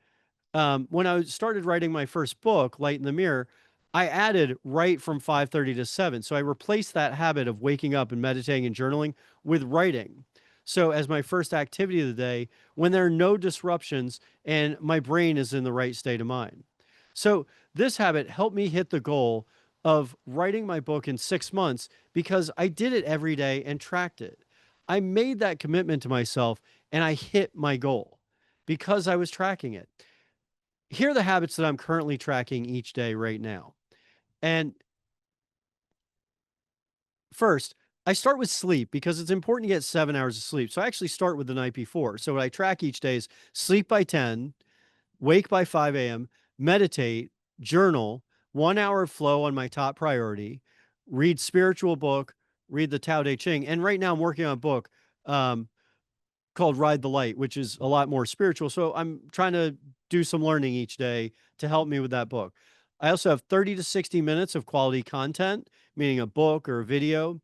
when I started writing my first book, Light in the Mirror, I added write from 5:30 to 7. So I replaced that habit of waking up and meditating and journaling with writing. So as my first activity of the day, when there are no disruptions and my brain is in the right state of mind. So this habit helped me hit the goal of writing my book in 6 months because I did it every day and tracked it. I made that commitment to myself and I hit my goal because I was tracking it. Here are the habits that I'm currently tracking each day right now. And first, I start with sleep because it's important to get 7 hours of sleep. So I actually start with the night before. So what I track each day is sleep by 10, wake by 5 a.m., meditate, journal, 1 hour of flow on my top priority, read spiritual book, read the Tao Te Ching. And right now I'm working on a book um, called Ride the Light, which is a lot more spiritual. So I'm trying to do some learning each day to help me with that book. I also have 30 to 60 minutes of quality content, meaning a book or a video,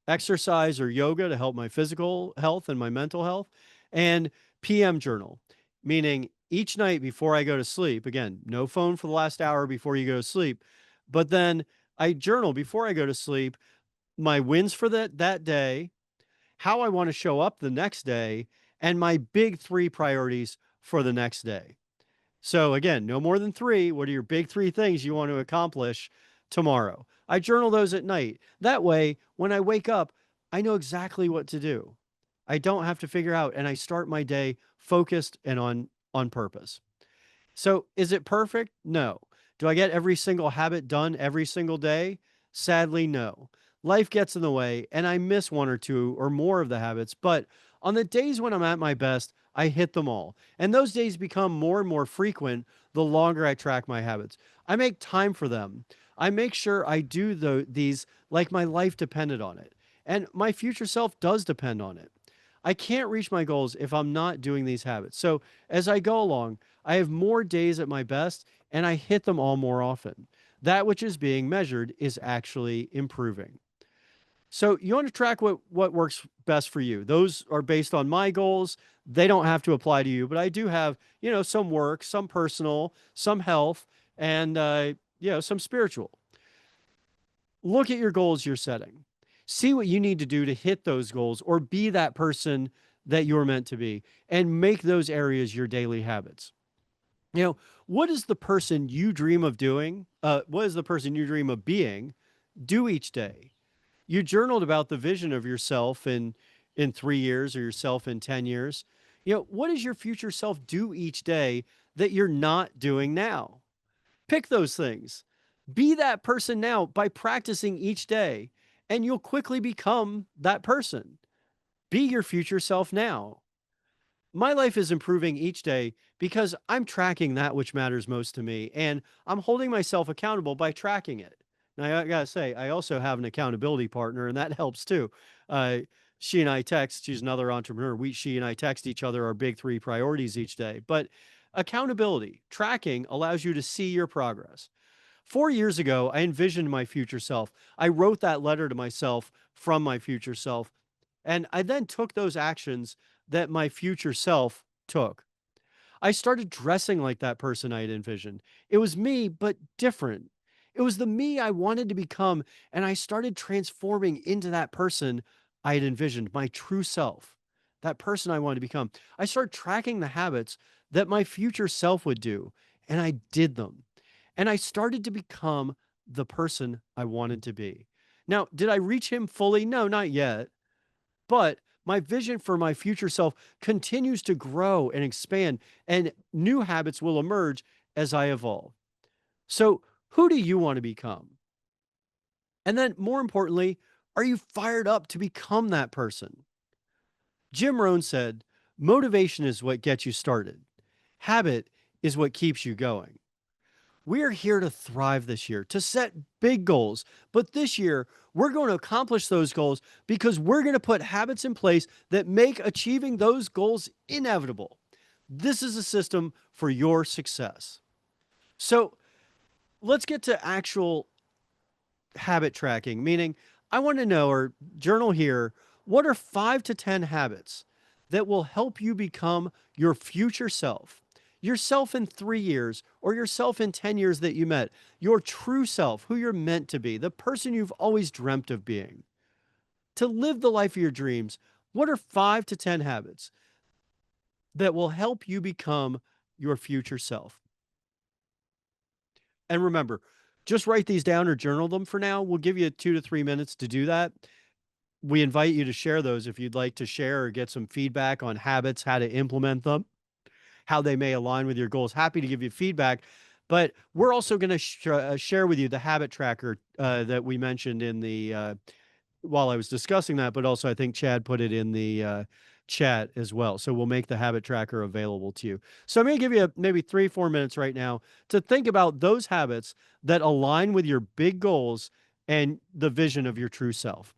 exercise or yoga to help my physical health and my mental health, and PM journal, meaning each night before I go to sleep, again, no phone for the last hour before you go to sleep, but then I journal before I go to sleep my wins for that day, how I want to show up the next day, and my big three priorities for the next day. So again, no more than three. What are your big three things you want to accomplish tomorrow? I journal those at night. That way, when I wake up, I know exactly what to do. I don't have to figure out, and I start my day focused and on purpose. So is it perfect? No. Do I get every single habit done every single day? Sadly, no. Life gets in the way and I miss one or two or more of the habits, but on the days when I'm at my best, I hit them all. And those days become more and more frequent the longer I track my habits. I make time for them. I make sure I do these like my life depended on it. And my future self does depend on it. I can't reach my goals if I'm not doing these habits. So as I go along, I have more days at my best and I hit them all more often. That which is being measured is actually improving. So you want to track what works best for you. Those are based on my goals. They don't have to apply to you, but I do have, some work, some personal, some health, and some spiritual. Look at your goals you're setting. See what you need to do to hit those goals or be that person that you're meant to be and make those areas your daily habits. What is the person you dream of doing? What is the person you dream of being? Do each day. You journaled about the vision of yourself in 3 years or yourself in 10 years. What does your future self do each day that you're not doing now? Pick those things. Be that person now by practicing each day, and you'll quickly become that person. Be your future self now. My life is improving each day because I'm tracking that which matters most to me, and I'm holding myself accountable by tracking it. Now, I gotta say, I also have an accountability partner, and that helps too. Uh, she and I text. She's another entrepreneur. She and I text each other our big three priorities each day. But accountability, tracking allows you to see your progress. 4 years ago, I envisioned my future self. I wrote that letter to myself from my future self. And I then took those actions that my future self took. I started dressing like that person I had envisioned. It was me, but different. It was the me I wanted to become. And I started transforming into that person I had envisioned, my true self, that person I wanted to become. I started tracking the habits that my future self would do, and I did them. And I started to become the person I wanted to be. Now, did I reach him fully? No, not yet. But my vision for my future self continues to grow and expand, and new habits will emerge as I evolve. So, who do you want to become? And then, more importantly, are you fired up to become that person? Jim Rohn said, motivation is what gets you started, habit is what keeps you going. We are here to thrive this year, to set big goals. But this year, we're going to accomplish those goals because we're going to put habits in place that make achieving those goals inevitable. This is a system for your success. So let's get to actual habit tracking, meaning I want to know or journal here what are 5 to 10 habits that will help you become your future self, yourself in 3 years or yourself in 10 years that you met, your true self, who you're meant to be, the person you've always dreamt of being. To live the life of your dreams, what are 5 to 10 habits that will help you become your future self? And remember, just write these down or journal them for now. We'll give you 2 to 3 minutes to do that. We invite you to share those if you'd like to share or get some feedback on habits, how to implement them, how they may align with your goals. Happy to give you feedback. But we're also going to share with you the habit tracker that we mentioned in the while I was discussing that, but also I think Chad put it in the chat as well. So we'll make the habit tracker available to you. So I'm going to give you maybe 3, 4 minutes right now to think about those habits that align with your big goals and the vision of your true self.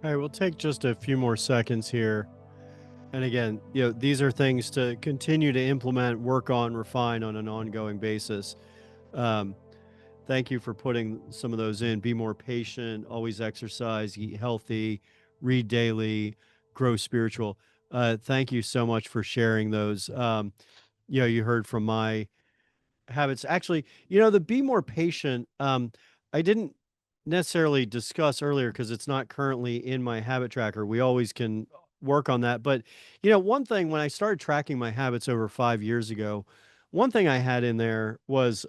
All right, we'll take just a few more seconds here. And again, these are things to continue to implement, work on, refine on an ongoing basis. Um, Thank you for putting some of those in. Be more patient, always exercise, eat healthy, read daily, grow spiritual. Thank you so much for sharing those. You heard from my habits. Actually, the be more patient, I didn't necessarily discuss earlier because it's not currently in my habit tracker. We always can work on that. But, one thing when I started tracking my habits over 5 years ago, one thing I had in there was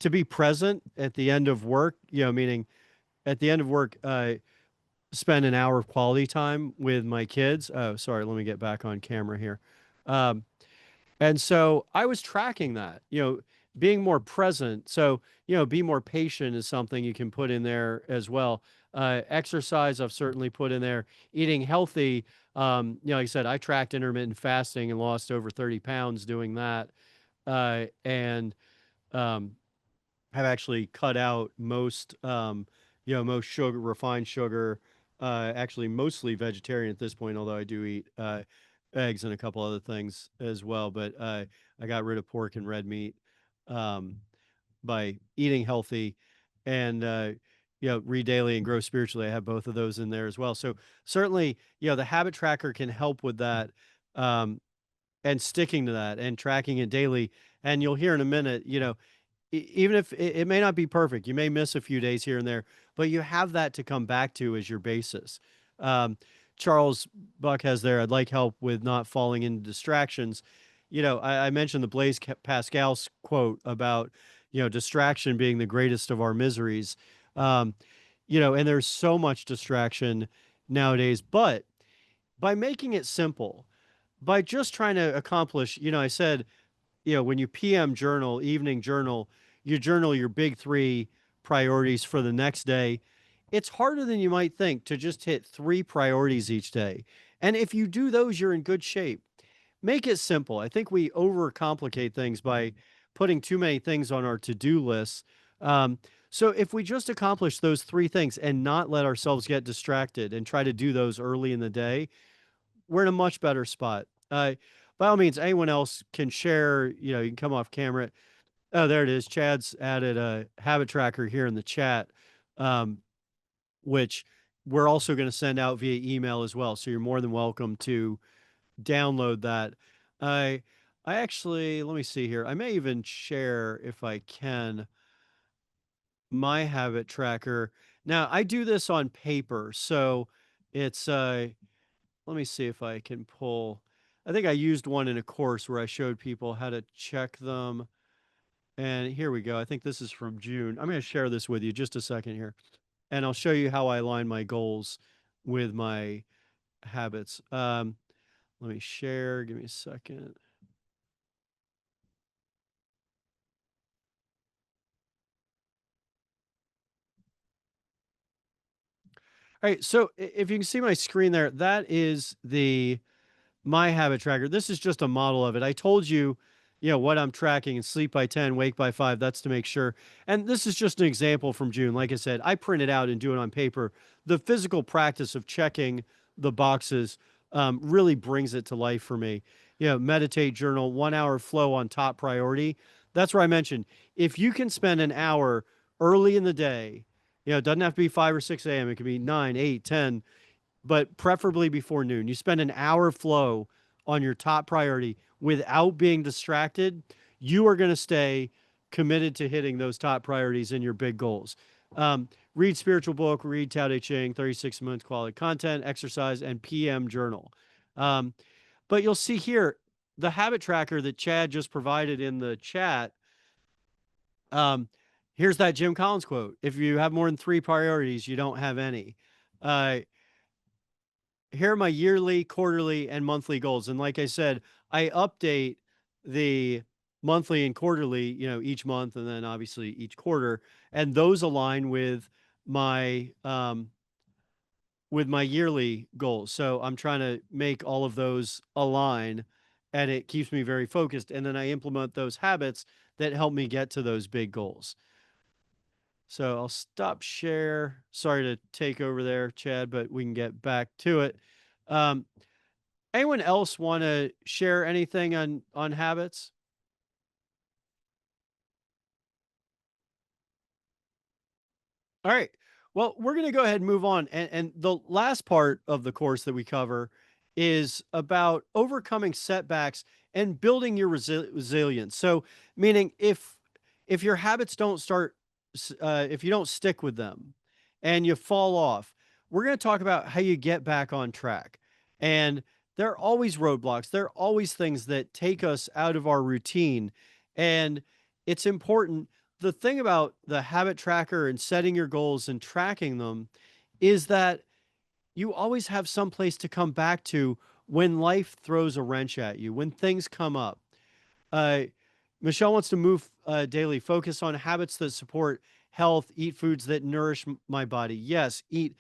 to be present at the end of work, meaning at the end of work, spend an hour of quality time with my kids. Oh, sorry, let me get back on camera here. Um, and so I was tracking that, being more present. So, be more patient is something you can put in there as well. Exercise, I've certainly put in there. Eating healthy, like I said, I tracked intermittent fasting and lost over 30 pounds doing that. And um, have actually cut out most sugar, refined sugar, actually mostly vegetarian at this point, although I do eat eggs and a couple other things as well. But I got rid of pork and red meat um, by eating healthy and, read daily and grow spiritually. I have both of those in there as well. So certainly, the habit tracker can help with that. And sticking to that and tracking it daily. And you'll hear in a minute, even if it may not be perfect, you may miss a few days here and there, but you have that to come back to as your basis. Um, Charles Buck has there, I'd like help with not falling into distractions. I mentioned the Pascal's quote about, distraction being the greatest of our miseries. Um, and there's so much distraction nowadays, but by making it simple, by just trying to accomplish, I said, when you PM journal, evening journal, you journal your big three priorities for the next day. It's harder than you might think to just hit three priorities each day. And if you do those, you're in good shape. Make it simple. I think we overcomplicate things by putting too many things on our to do lists. Um, so if we just accomplish those three things and not let ourselves get distracted and try to do those early in the day, we're in a much better spot. By all means, anyone else can share. You can come off camera. Oh, there it is. Chad's added a habit tracker here in the chat, um, which we're also going to send out via email as well. So you're more than welcome to download that. I I actually, let me see here. I may even share if I can my habit tracker. Now I do this on paper, so it's let me see if I can pull. I think I used one in a course where I showed people how to check them. And here we go. I think this is from June. I'm going to share this with you just a second here. And I'll show you how I align my goals with my habits. Let me share. Give me a second. All right. So if you can see my screen there, that is the my habit tracker. This is just a model of it. I told you, what I'm tracking and sleep by 10, wake by 5. That's to make sure. And this is just an example from June. Like I said, I print it out and do it on paper. The physical practice of checking the boxes really brings it to life for me. Meditate, journal, 1 hour flow on top priority. That's where I mentioned if you can spend an hour early in the day, it doesn't have to be 5 or 6 a.m. It can be 9, 8, 10, but preferably before noon. You spend an hour flow on your top priority without being distracted, you are going to stay committed to hitting those top priorities and your big goals. Read spiritual book, read Tao Te Ching, 36 months quality content, exercise, and PM journal. But you'll see here the habit tracker that Chad just provided in the chat. Here's that Jim Collins quote: "If you have more than three priorities, you don't have any." Uh, Here are my yearly, quarterly, and monthly goals. And like I said, I update the monthly and quarterly, each month, and then obviously each quarter, and those align with my yearly goals. So I'm trying to make all of those align, and it keeps me very focused. And then I implement those habits that help me get to those big goals. So I'll stop share. Sorry to take over there, Chad, but we can get back to it. Um, Anyone else want to share anything on habits? All right. Well, we're going to go ahead and move on. And the last part of the course that we cover is about overcoming setbacks and building your resilience. So, meaning if your habits don't start, if you don't stick with them and you fall off, we're going to talk about how you get back on track. And there are always roadblocks. There are always things that take us out of our routine. And it's important. The thing about the habit tracker and setting your goals and tracking them is that you always have some place to come back to when life throws a wrench at you, when things come up. uh, Michelle wants to move daily, focus on habits that support health, eat foods that nourish my body. Yes, eat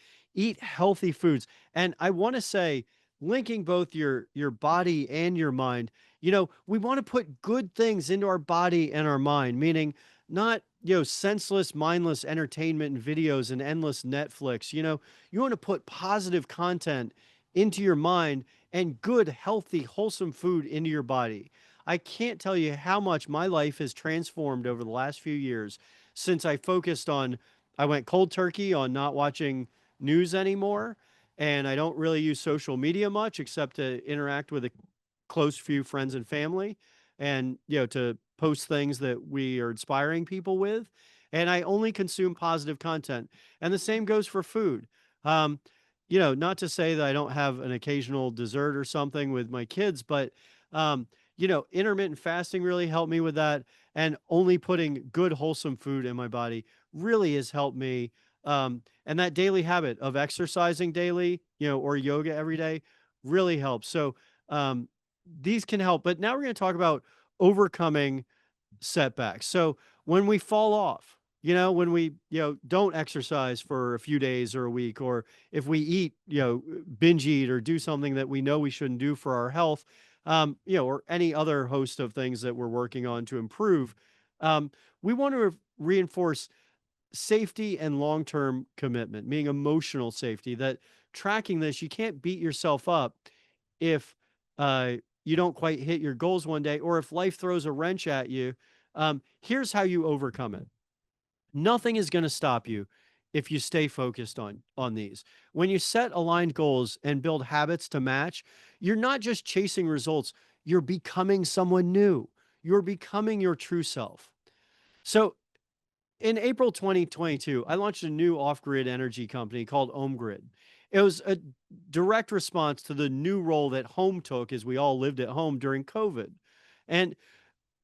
healthy foods. And I want to say, linking both your body and your mind, we want to put good things into our body and our mind, meaning not senseless, mindless entertainment and videos and endless Netflix. You want to put positive content into your mind and good, healthy, wholesome food into your body. I can't tell you how much my life has transformed over the last few years since I went cold turkey on not watching news anymore. And I don't really use social media much except to interact with a close few friends and family and, to post things that we are inspiring people with. And I only consume positive content. And the same goes for food. Um, not to say that I don't have an occasional dessert or something with my kids, but um, intermittent fasting really helped me with that. And only putting good, wholesome food in my body really has helped me. And that daily habit of exercising daily, or yoga every day really helps. So um, these can help. But now we're going to talk about overcoming setbacks. So when we fall off, when we, don't exercise for a few days or a week, or if we eat, binge eat or do something that we know we shouldn't do for our health, or any other host of things that we're working on to improve, um, we want to reinforce safety and long-term commitment, meaning emotional safety, that tracking this, you can't beat yourself up if you don't quite hit your goals one day, or if life throws a wrench at you. Here's how you overcome it. Nothing is going to stop you if you stay focused on these. When you set aligned goals and build habits to match, you're not just chasing results, you're becoming someone new. You're becoming your true self. So in April 2022, I launched a new off-grid energy company called OhmGrid. It was a direct response to the new role that home took as we all lived at home during COVID. And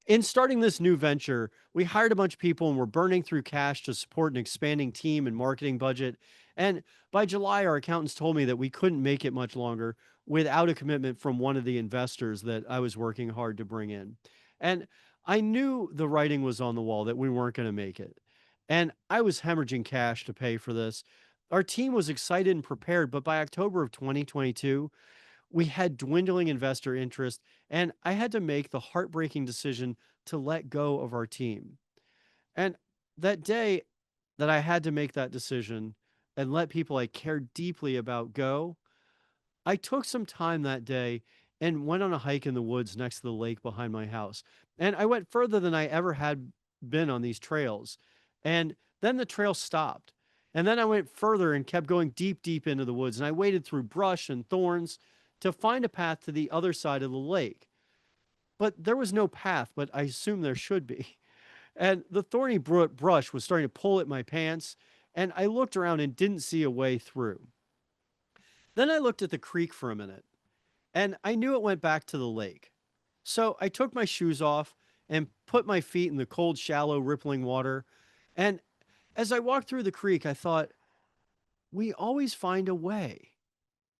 in starting this new venture, we hired a bunch of people and we're burning through cash to support an expanding team and marketing budget. And by July, our accountants told me that we couldn't make it much longer without a commitment from one of the investors that I was working hard to bring in. And I knew the writing was on the wall that we weren't going to make it. And I was hemorrhaging cash to pay for this. Our team was excited and prepared, but by October of 2022, we had dwindling investor interest, and I had to make the heartbreaking decision to let go of our team. And that day that I had to make that decision and let people I cared deeply about go, I took some time that day and went on a hike in the woods next to the lake behind my house. And I went further than I ever had been on these trails. And then the trail stopped. And then I went further and kept going deep, deep into the woods. And I waded through brush and thorns to find a path to the other side of the lake. But there was no path, but I assumed there should be. And the thorny brush was starting to pull at my pants. And I looked around and didn't see a way through. Then I looked at the creek for a minute and I knew it went back to the lake. So I took my shoes off and put my feet in the cold, shallow, rippling water. And as I walked through the creek, I thought, we always find a way.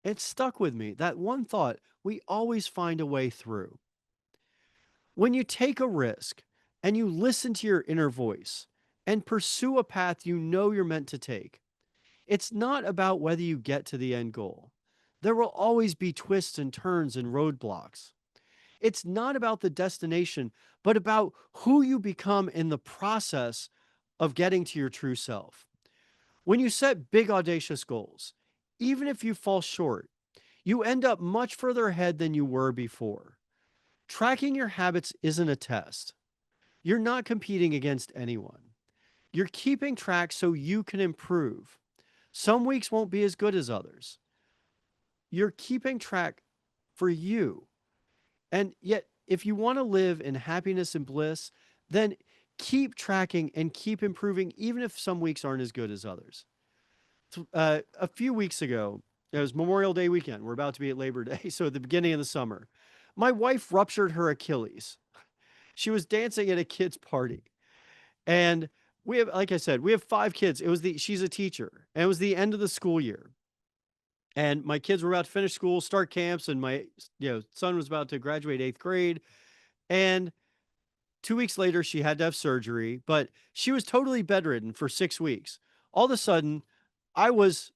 It stuck with me. That one thought, we always find a way through. When you take a risk and you listen to your inner voice and pursue a path you know you're meant to take, it's not about whether you get to the end goal. There will always be twists and turns and roadblocks. It's not about the destination, but about who you become in the process of getting to your true self. When you set big, audacious goals, even if you fall short, you end up much further ahead than you were before. Tracking your habits isn't a test. You're not competing against anyone. You're keeping track so you can improve. Some weeks won't be as good as others. You're keeping track for you. And yet, if you want to live in happiness and bliss, then keep tracking and keep improving, even if some weeks aren't as good as others. A few weeks ago, it was Memorial Day weekend. We're about to be at Labor Day. So at the beginning of the summer, my wife ruptured her Achilles. She was dancing at a kid's party. And we have, like I said, we have 5 kids. She's a teacher, and it was the end of the school year. And my kids were about to finish school, start camps, and my son was about to graduate 8th grade. And 2 weeks later, she had to have surgery, but she was totally bedridden for 6 weeks. All of a sudden, I was,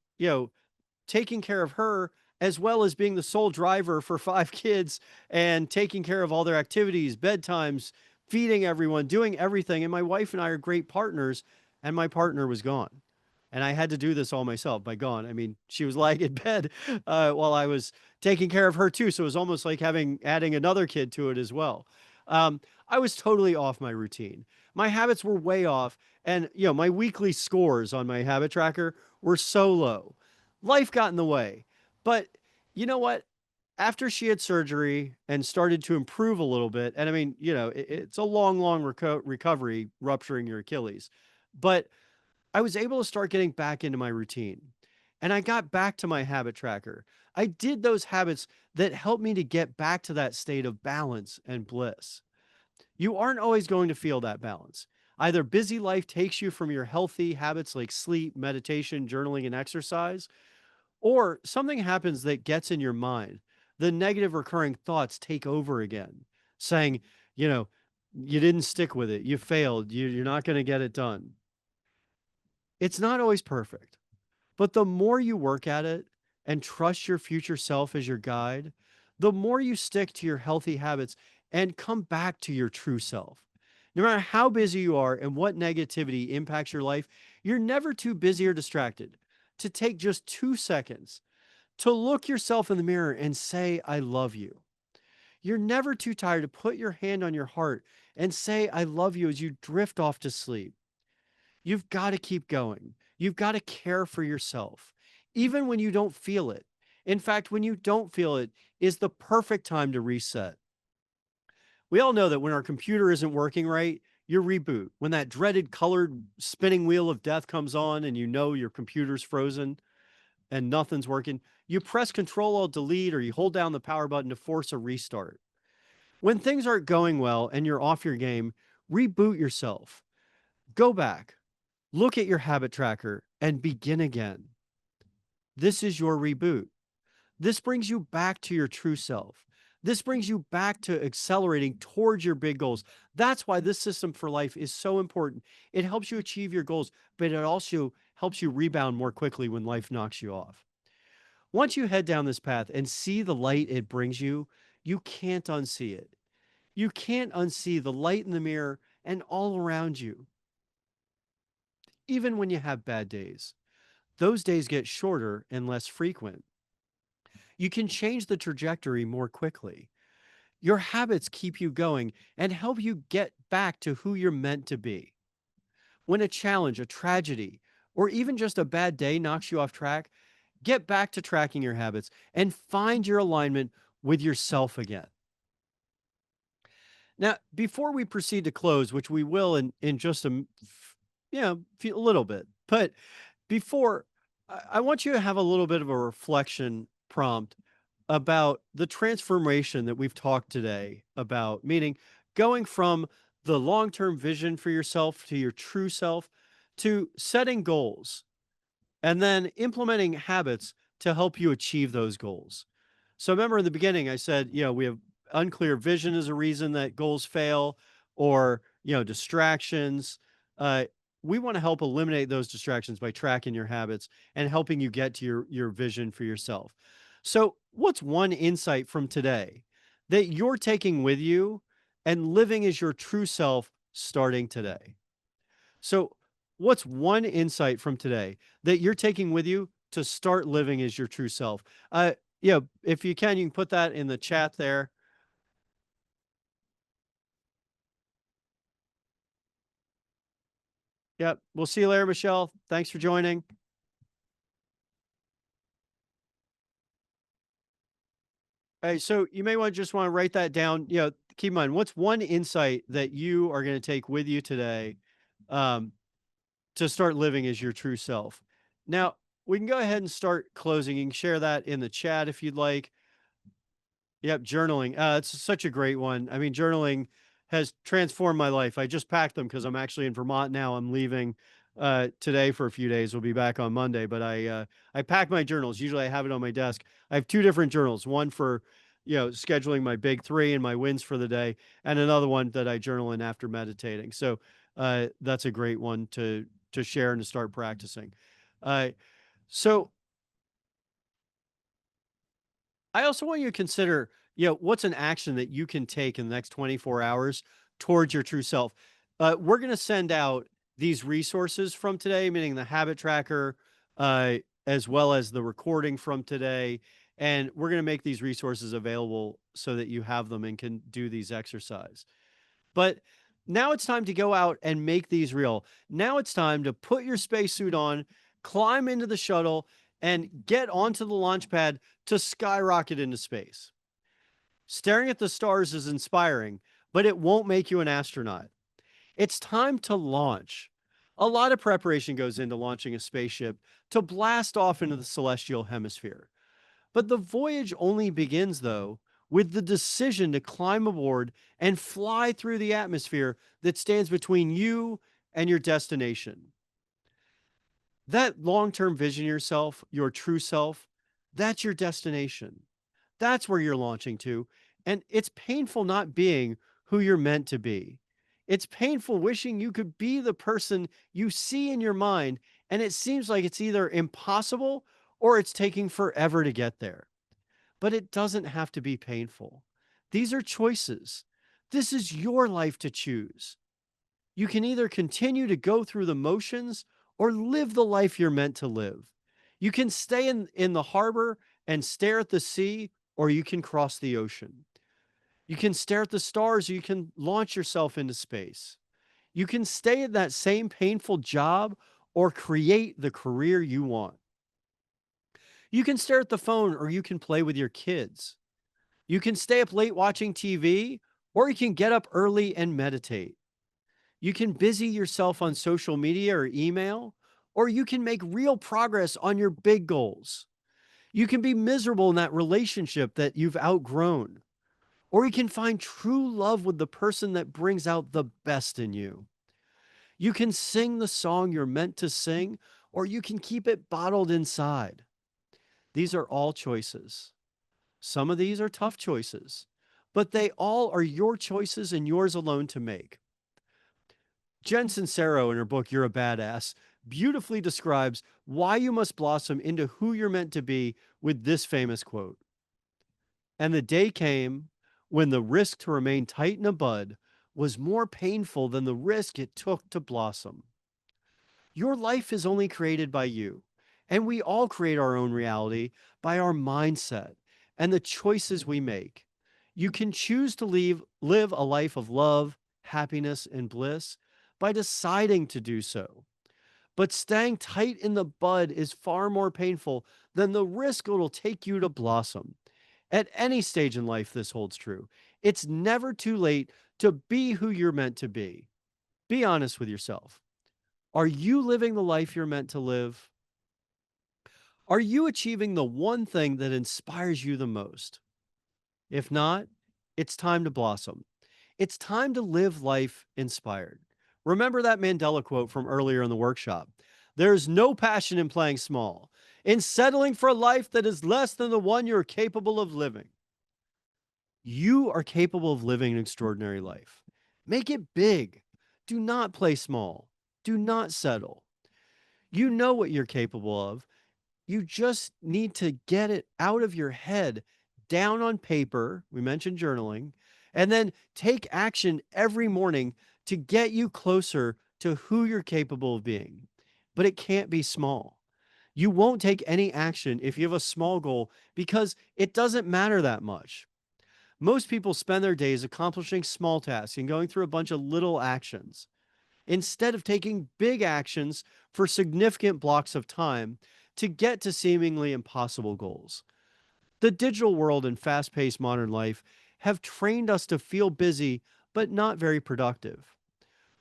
taking care of her as well as being the sole driver for 5 kids and taking care of all their activities, bedtimes, feeding everyone, doing everything. And my wife and I are great partners, and my partner was gone. And I had to do this all myself. By gone, I mean she was lying in bed while I was taking care of her too. So it was almost like adding another kid to it as well. I was totally off my routine. My habits were way off, and my weekly scores on my habit tracker were so low. Life got in the way. But you know what? After she had surgery and started to improve a little bit, and I mean, it's a long, long recovery, rupturing your Achilles. But I was able to start getting back into my routine, and I got back to my habit tracker. I did those habits that helped me to get back to that state of balance and bliss. You aren't always going to feel that balance. Either busy life takes you from your healthy habits like sleep, meditation, journaling, and exercise, or something happens that gets in your mind. The negative recurring thoughts take over again, saying, you know, you didn't stick with it, you failed, you're not going to get it done. It's not always perfect, but the more you work at it and trust your future self as your guide, the more you stick to your healthy habits and come back to your true self. No matter how busy you are and what negativity impacts your life, you're never too busy or distracted to take just 2 seconds to look yourself in the mirror and say, I love you. You're never too tired to put your hand on your heart and say, I love you as you drift off to sleep. You've got to keep going. You've got to care for yourself, even when you don't feel it. In fact, when you don't feel it is the perfect time to reset. We all know that when our computer isn't working right, you reboot. When that dreaded colored spinning wheel of death comes on and you know your computer's frozen and nothing's working, you press Control Alt Delete or you hold down the power button to force a restart. When things aren't going well and you're off your game, reboot yourself. Go back, look at your habit tracker, and begin again. This is your reboot. This brings you back to your true self. This brings you back to accelerating towards your big goals. That's why this system for life is so important. It helps you achieve your goals, but it also helps you rebound more quickly when life knocks you off. Once you head down this path and see the light it brings you, you can't unsee it. You can't unsee the light in the mirror and all around you. Even when you have bad days, those days get shorter and less frequent. You can change the trajectory more quickly. Your habits keep you going and help you get back to who you're meant to be. When a challenge, a tragedy, or even just a bad day knocks you off track, get back to tracking your habits and find your alignment with yourself again. Now, before we proceed to close, which we will in just a little bit, but before, I want you to have a little bit of a reflection prompt about the transformation that we've talked today about, meaning going from the long-term vision for yourself to your true self to setting goals and then implementing habits to help you achieve those goals. So remember in the beginning, I said, we have unclear vision as a reason that goals fail, or, distractions. Uh, we want to help eliminate those distractions by tracking your habits and helping you get to your vision for yourself. So what's one insight from today that you're taking with you and living as your true self starting today? So What's one insight from today that you're taking with you to start living as your true self? Yeah, if you can put that in the chat there. Yep. We'll see you later, Michelle. Thanks for joining. Hey, so you may want to write that down. Keep in mind, what's one insight that you are going to take with you today, um, to start living as your true self? Now, we can go ahead and start closing. You can share that in the chat if you'd like. Yep, journaling. It's such a great one. I mean, journaling has transformed my life. I just packed them because I'm actually in Vermont now. I'm leaving today for a few days. We'll be back on Monday, but I pack my journals. Usually I have it on my desk. I have two different journals, one for scheduling my big three and my wins for the day, and another one that I journal in after meditating. So that's a great one to share and to start practicing. Uh, so I also want you to consider, what's an action that you can take in the next 24 hours towards your true self. We're going to send out these resources from today, meaning the habit tracker, as well as the recording from today. And we're going to make these resources available so that you have them and can do these exercises. But now it's time to go out and make these real. Now it's time to put your spacesuit on, climb into the shuttle, and get onto the launch pad to skyrocket into space. Staring at the stars is inspiring, but it won't make you an astronaut. It's time to launch. A lot of preparation goes into launching a spaceship to blast off into the celestial hemisphere. But the voyage only begins, though, with the decision to climb aboard and fly through the atmosphere that stands between you and your destination. That long term vision of yourself, your true self, that's your destination. That's where you're launching to. And it's painful not being who you're meant to be. It's painful wishing you could be the person you see in your mind, and it seems like it's either impossible or it's taking forever to get there. But it doesn't have to be painful. These are choices. This is your life to choose. You can either continue to go through the motions or live the life you're meant to live. You can stay in the harbor and stare at the sea, or you can cross the ocean. You can stare at the stars, or you can launch yourself into space. You can stay at that same painful job or create the career you want. You can stare at the phone, or you can play with your kids. You can stay up late watching TV, or you can get up early and meditate. You can busy yourself on social media or email, or you can make real progress on your big goals. You can be miserable in that relationship that you've outgrown, or you can find true love with the person that brings out the best in you. You can sing the song you're meant to sing, or you can keep it bottled inside. These are all choices. Some of these are tough choices, but they all are your choices and yours alone to make. Jen Sincero, in her book, You're a Badass, beautifully describes why you must blossom into who you're meant to be with this famous quote. And the day came when the risk to remain tight in a bud was more painful than the risk it took to blossom. Your life is only created by you, and we all create our own reality by our mindset and the choices we make. You can choose to live a life of love, happiness, and bliss by deciding to do so. But staying tight in the bud is far more painful than the risk it'll take you to blossom. At any stage in life, this holds true. It's never too late to be who you're meant to be. Be honest with yourself. Are you living the life you're meant to live? Are you achieving the one thing that inspires you the most? If not, it's time to blossom. It's time to live life inspired. Remember that Mandela quote from earlier in the workshop. There's no passion in playing small, in settling for a life that is less than the one you're capable of living. You are capable of living an extraordinary life. Make it big. Do not play small. Do not settle. You know what you're capable of. You just need to get it out of your head, down on paper. We mentioned journaling, and then take action every morning to get you closer to who you're capable of being, but it can't be small. You won't take any action if you have a small goal because it doesn't matter that much. Most people spend their days accomplishing small tasks and going through a bunch of little actions instead of taking big actions for significant blocks of time to get to seemingly impossible goals. The digital world and fast paced modern life have trained us to feel busy but not very productive.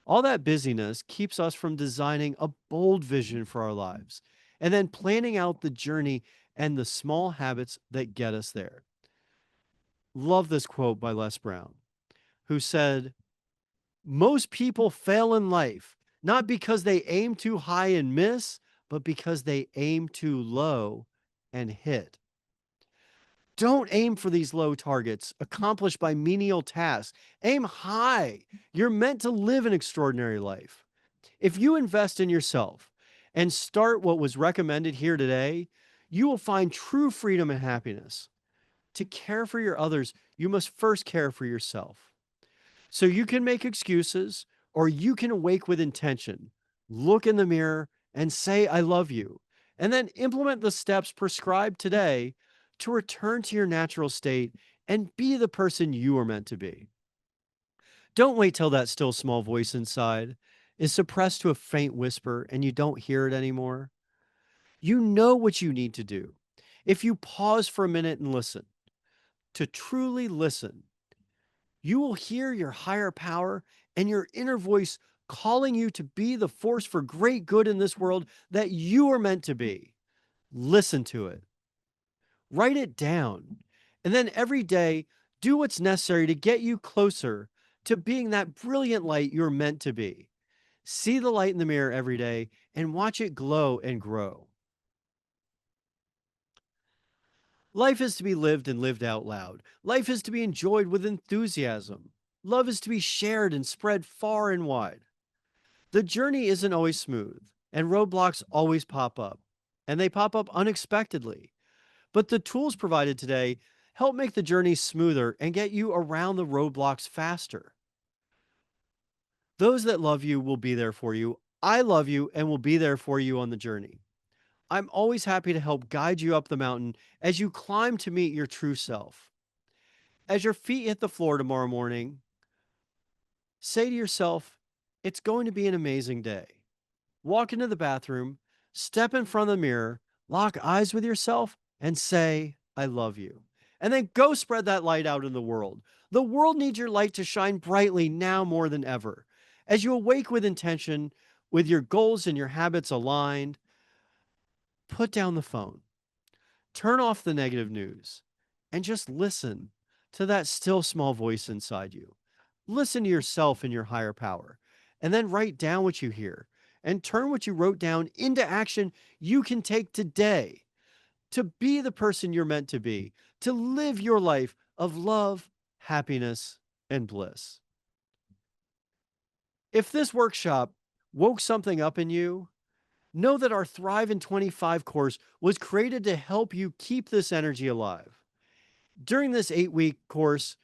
All that busyness keeps us from designing a bold vision for our lives and then planning out the journey and the small habits that get us there. Love this quote by Les Brown, who said, most people fail in life not because they aim too high and miss, but because they aim too low and hit. Don't aim for these low targets accomplished by menial tasks. Aim high. You're meant to live an extraordinary life. If you invest in yourself and start what was recommended here today, you will find true freedom and happiness. To care for your others, you must first care for yourself. So you can make excuses or you can awake with intention. Look in the mirror and say, I love you. And then implement the steps prescribed today to return to your natural state and be the person you are meant to be. Don't wait till that still small voice inside is suppressed to a faint whisper and you don't hear it anymore. You know what you need to do. If you pause for a minute and listen, to truly listen, you will hear your higher power and your inner voice calling you to be the force for great good in this world that you are meant to be. Listen to it, write it down, and then every day do what's necessary to get you closer to being that brilliant light you're meant to be. See the light in the mirror every day and watch it glow and grow. Life is to be lived and lived out loud. Life is to be enjoyed with enthusiasm. Love is to be shared and spread far and wide. The journey isn't always smooth, and roadblocks always pop up, and they pop up unexpectedly. But the tools provided today help make the journey smoother and get you around the roadblocks faster. Those that love you will be there for you. I love you and will be there for you on the journey. I'm always happy to help guide you up the mountain as you climb to meet your true self. As your feet hit the floor tomorrow morning, say to yourself, it's going to be an amazing day. Walk into the bathroom, step in front of the mirror, lock eyes with yourself, and say, I love you. And then go spread that light out in the world. The world needs your light to shine brightly now more than ever. As you awake with intention, with your goals and your habits aligned, put down the phone, turn off the negative news, and just listen to that still small voice inside you. Listen to yourself and your higher power, and then write down what you hear and turn what you wrote down into action you can take today to be the person you're meant to be, to live your life of love, happiness, and bliss. If this workshop woke something up in you, know that our Thrive in 25 course was created to help you keep this energy alive. During this 8-week course,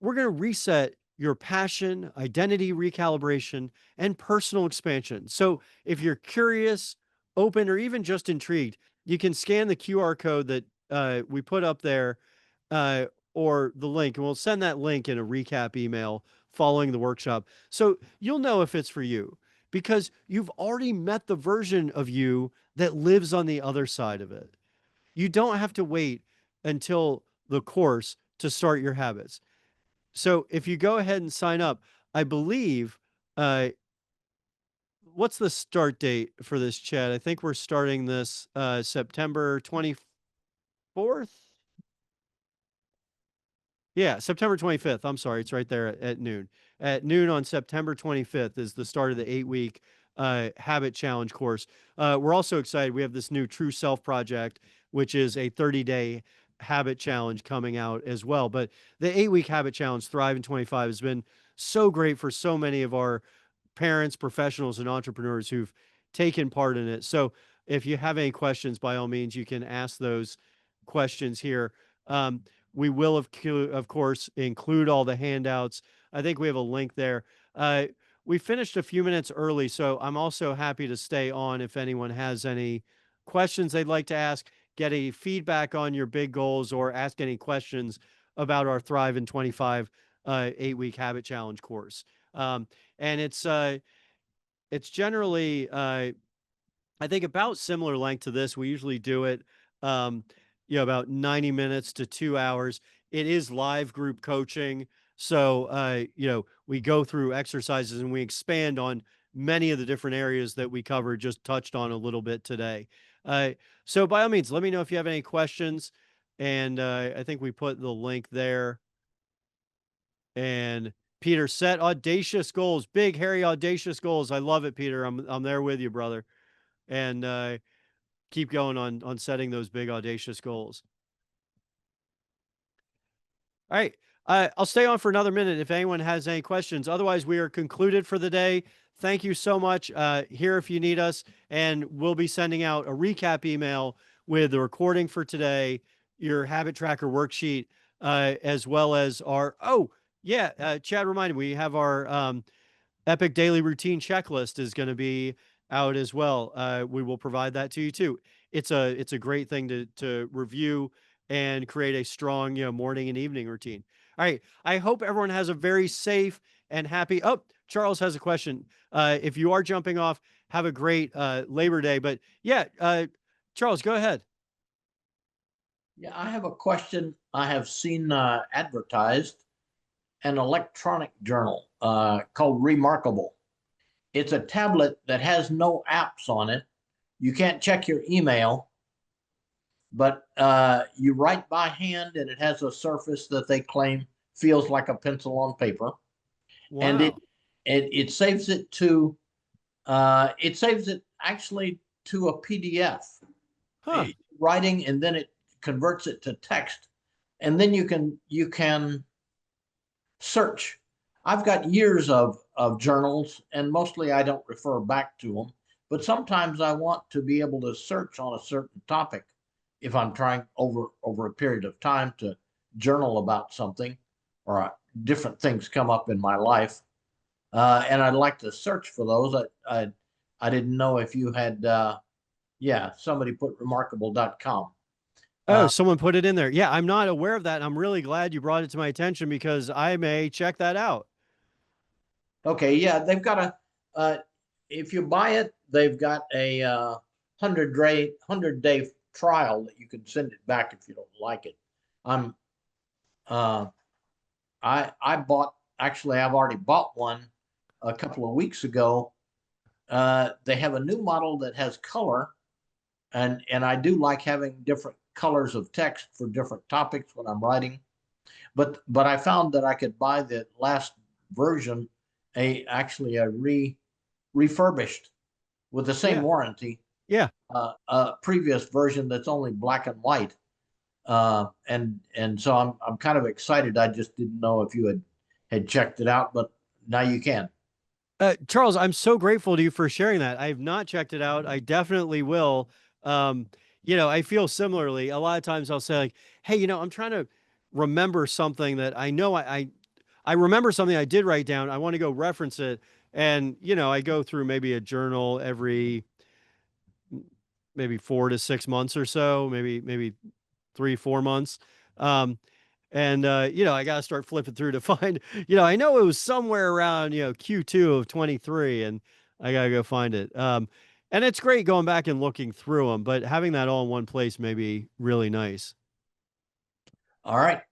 we're going to reset your passion, identity recalibration, and personal expansion. So if you're curious, open, or even just intrigued, you can scan the QR code that we put up there uh, or the link, and we'll send that link in a recap email following the workshop. So you'll know if it's for you because you've already met the version of you that lives on the other side of it. You don't have to wait until the course to start your habits. So if you go ahead and sign up, I believe, uh, what's the start date for this, Chad? I think we're starting this September 24th. Yeah, September 25th. I'm sorry, it's right there at noon. At noon on September 25th is the start of the 8-week habit challenge course. We're also excited. We have this new True Self project, which is a 30-day habit challenge coming out as well. But the 8-week habit challenge, Thrive in 25, has been so great for so many of our parents, professionals, and entrepreneurs who've taken part in it. So if you have any questions, by all means, you can ask those questions here. We will, of course, include all the handouts. I think we have a link there. Uh, we finished a few minutes early, so I'm also happy to stay on if anyone has any questions they'd like to ask, get any feedback on your big goals, or ask any questions about our Thrive in 25 8-week habit challenge course. Um, and it's generally I think about similar length to this. We usually do it, um, about 90 minutes to 2 hours. It is live group coaching. So, we go through exercises and we expand on many of the different areas that we covered, just touched on a little bit today. Uh, so, by all means, let me know if you have any questions. And I think we put the link there. And Peter, set audacious goals, big, hairy, audacious goals. I love it, Peter. I'm there with you, brother. And keep going on setting those big audacious goals. All right. I'll stay on for another minute if anyone has any questions. Otherwise, we are concluded for the day. Thank you so much. Here if you need us, and we'll be sending out a recap email with the recording for today, your habit tracker worksheet, as well as our Chad reminded me, we have our Epic Daily Routine Checklist is going to be out as well. We will provide that to you too. It's a great thing to review and create a strong morning and evening routine. All right. I hope everyone has a very safe and happy. Oh, Charles has a question. If you are jumping off, have a great Labor Day. But yeah, Charles, go ahead. Yeah, I have a question. I have seen advertised an electronic journal called Remarkable. It's a tablet that has no apps on it. You can't check your email, but you write by hand, and it has a surface that they claim feels like a pencil on paper. And Wow. it saves it to it saves it actually to a PDF Huh. writing, and then it converts it to text, and then you can search. I've got years of journals, and mostly I don't refer back to them, but sometimes I want to be able to search on a certain topic if I'm trying over a period of time to journal about something, or different things come up in my life, and I'd like to search for those. I didn't know if you had somebody put remarkable.com. Oh, someone put it in there. Yeah, I'm not aware of that. I'm really glad you brought it to my attention because I may check that out. Okay, yeah, they've got if you buy it, they've got a 100-day trial that you can send it back if you don't like it. I'm uh I bought, actually I've already bought one a couple of weeks ago. They have a new model that has color, and I do like having different colors of text for different topics when I'm writing. But I found that I could buy the last version, actually a refurbished with the same Yeah. warranty, Yeah. a previous version that's only black and white. And so I'm kind of excited. I just didn't know if you had checked it out, but now you can. Charles, I'm so grateful to you for sharing that. I have not checked it out. I definitely will. Um, I feel similarly. A lot of times I'll say like, "Hey, I'm trying to remember something that I know I remember something I did write down. I want to go reference it." And, I go through maybe a journal every maybe 4 to 6 months or so, maybe 3, 4 months. Um, and I got to start flipping through to find, I know it was somewhere around, Q2 of 23, and I got to go find it. And it's great going back and looking through them, but having that all in one place may be really nice. All right.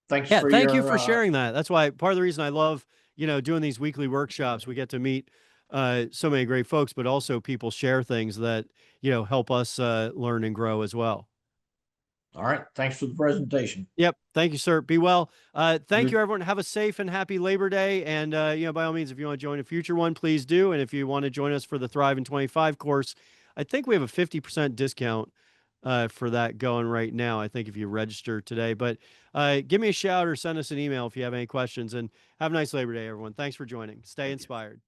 Thanks Yeah, for thank you your for sharing that. That's why part of the reason I love, doing these weekly workshops. We get to meet so many great folks, but also people share things that, help us learn and grow as well. all right. Thanks for the presentation. Yep. Thank you, sir. Be well. Thank You you, everyone. Have a safe and happy Labor Day. And, by all means, if you want to join a future one, please do. And if you want to join us for the Thrive in 25 course, I think we have a 50% discount for that going right now. I think if you register today, but give me a shout or send us an email if you have any questions, and have a nice Labor Day, everyone. Thanks for joining. Stay Thank you. inspired.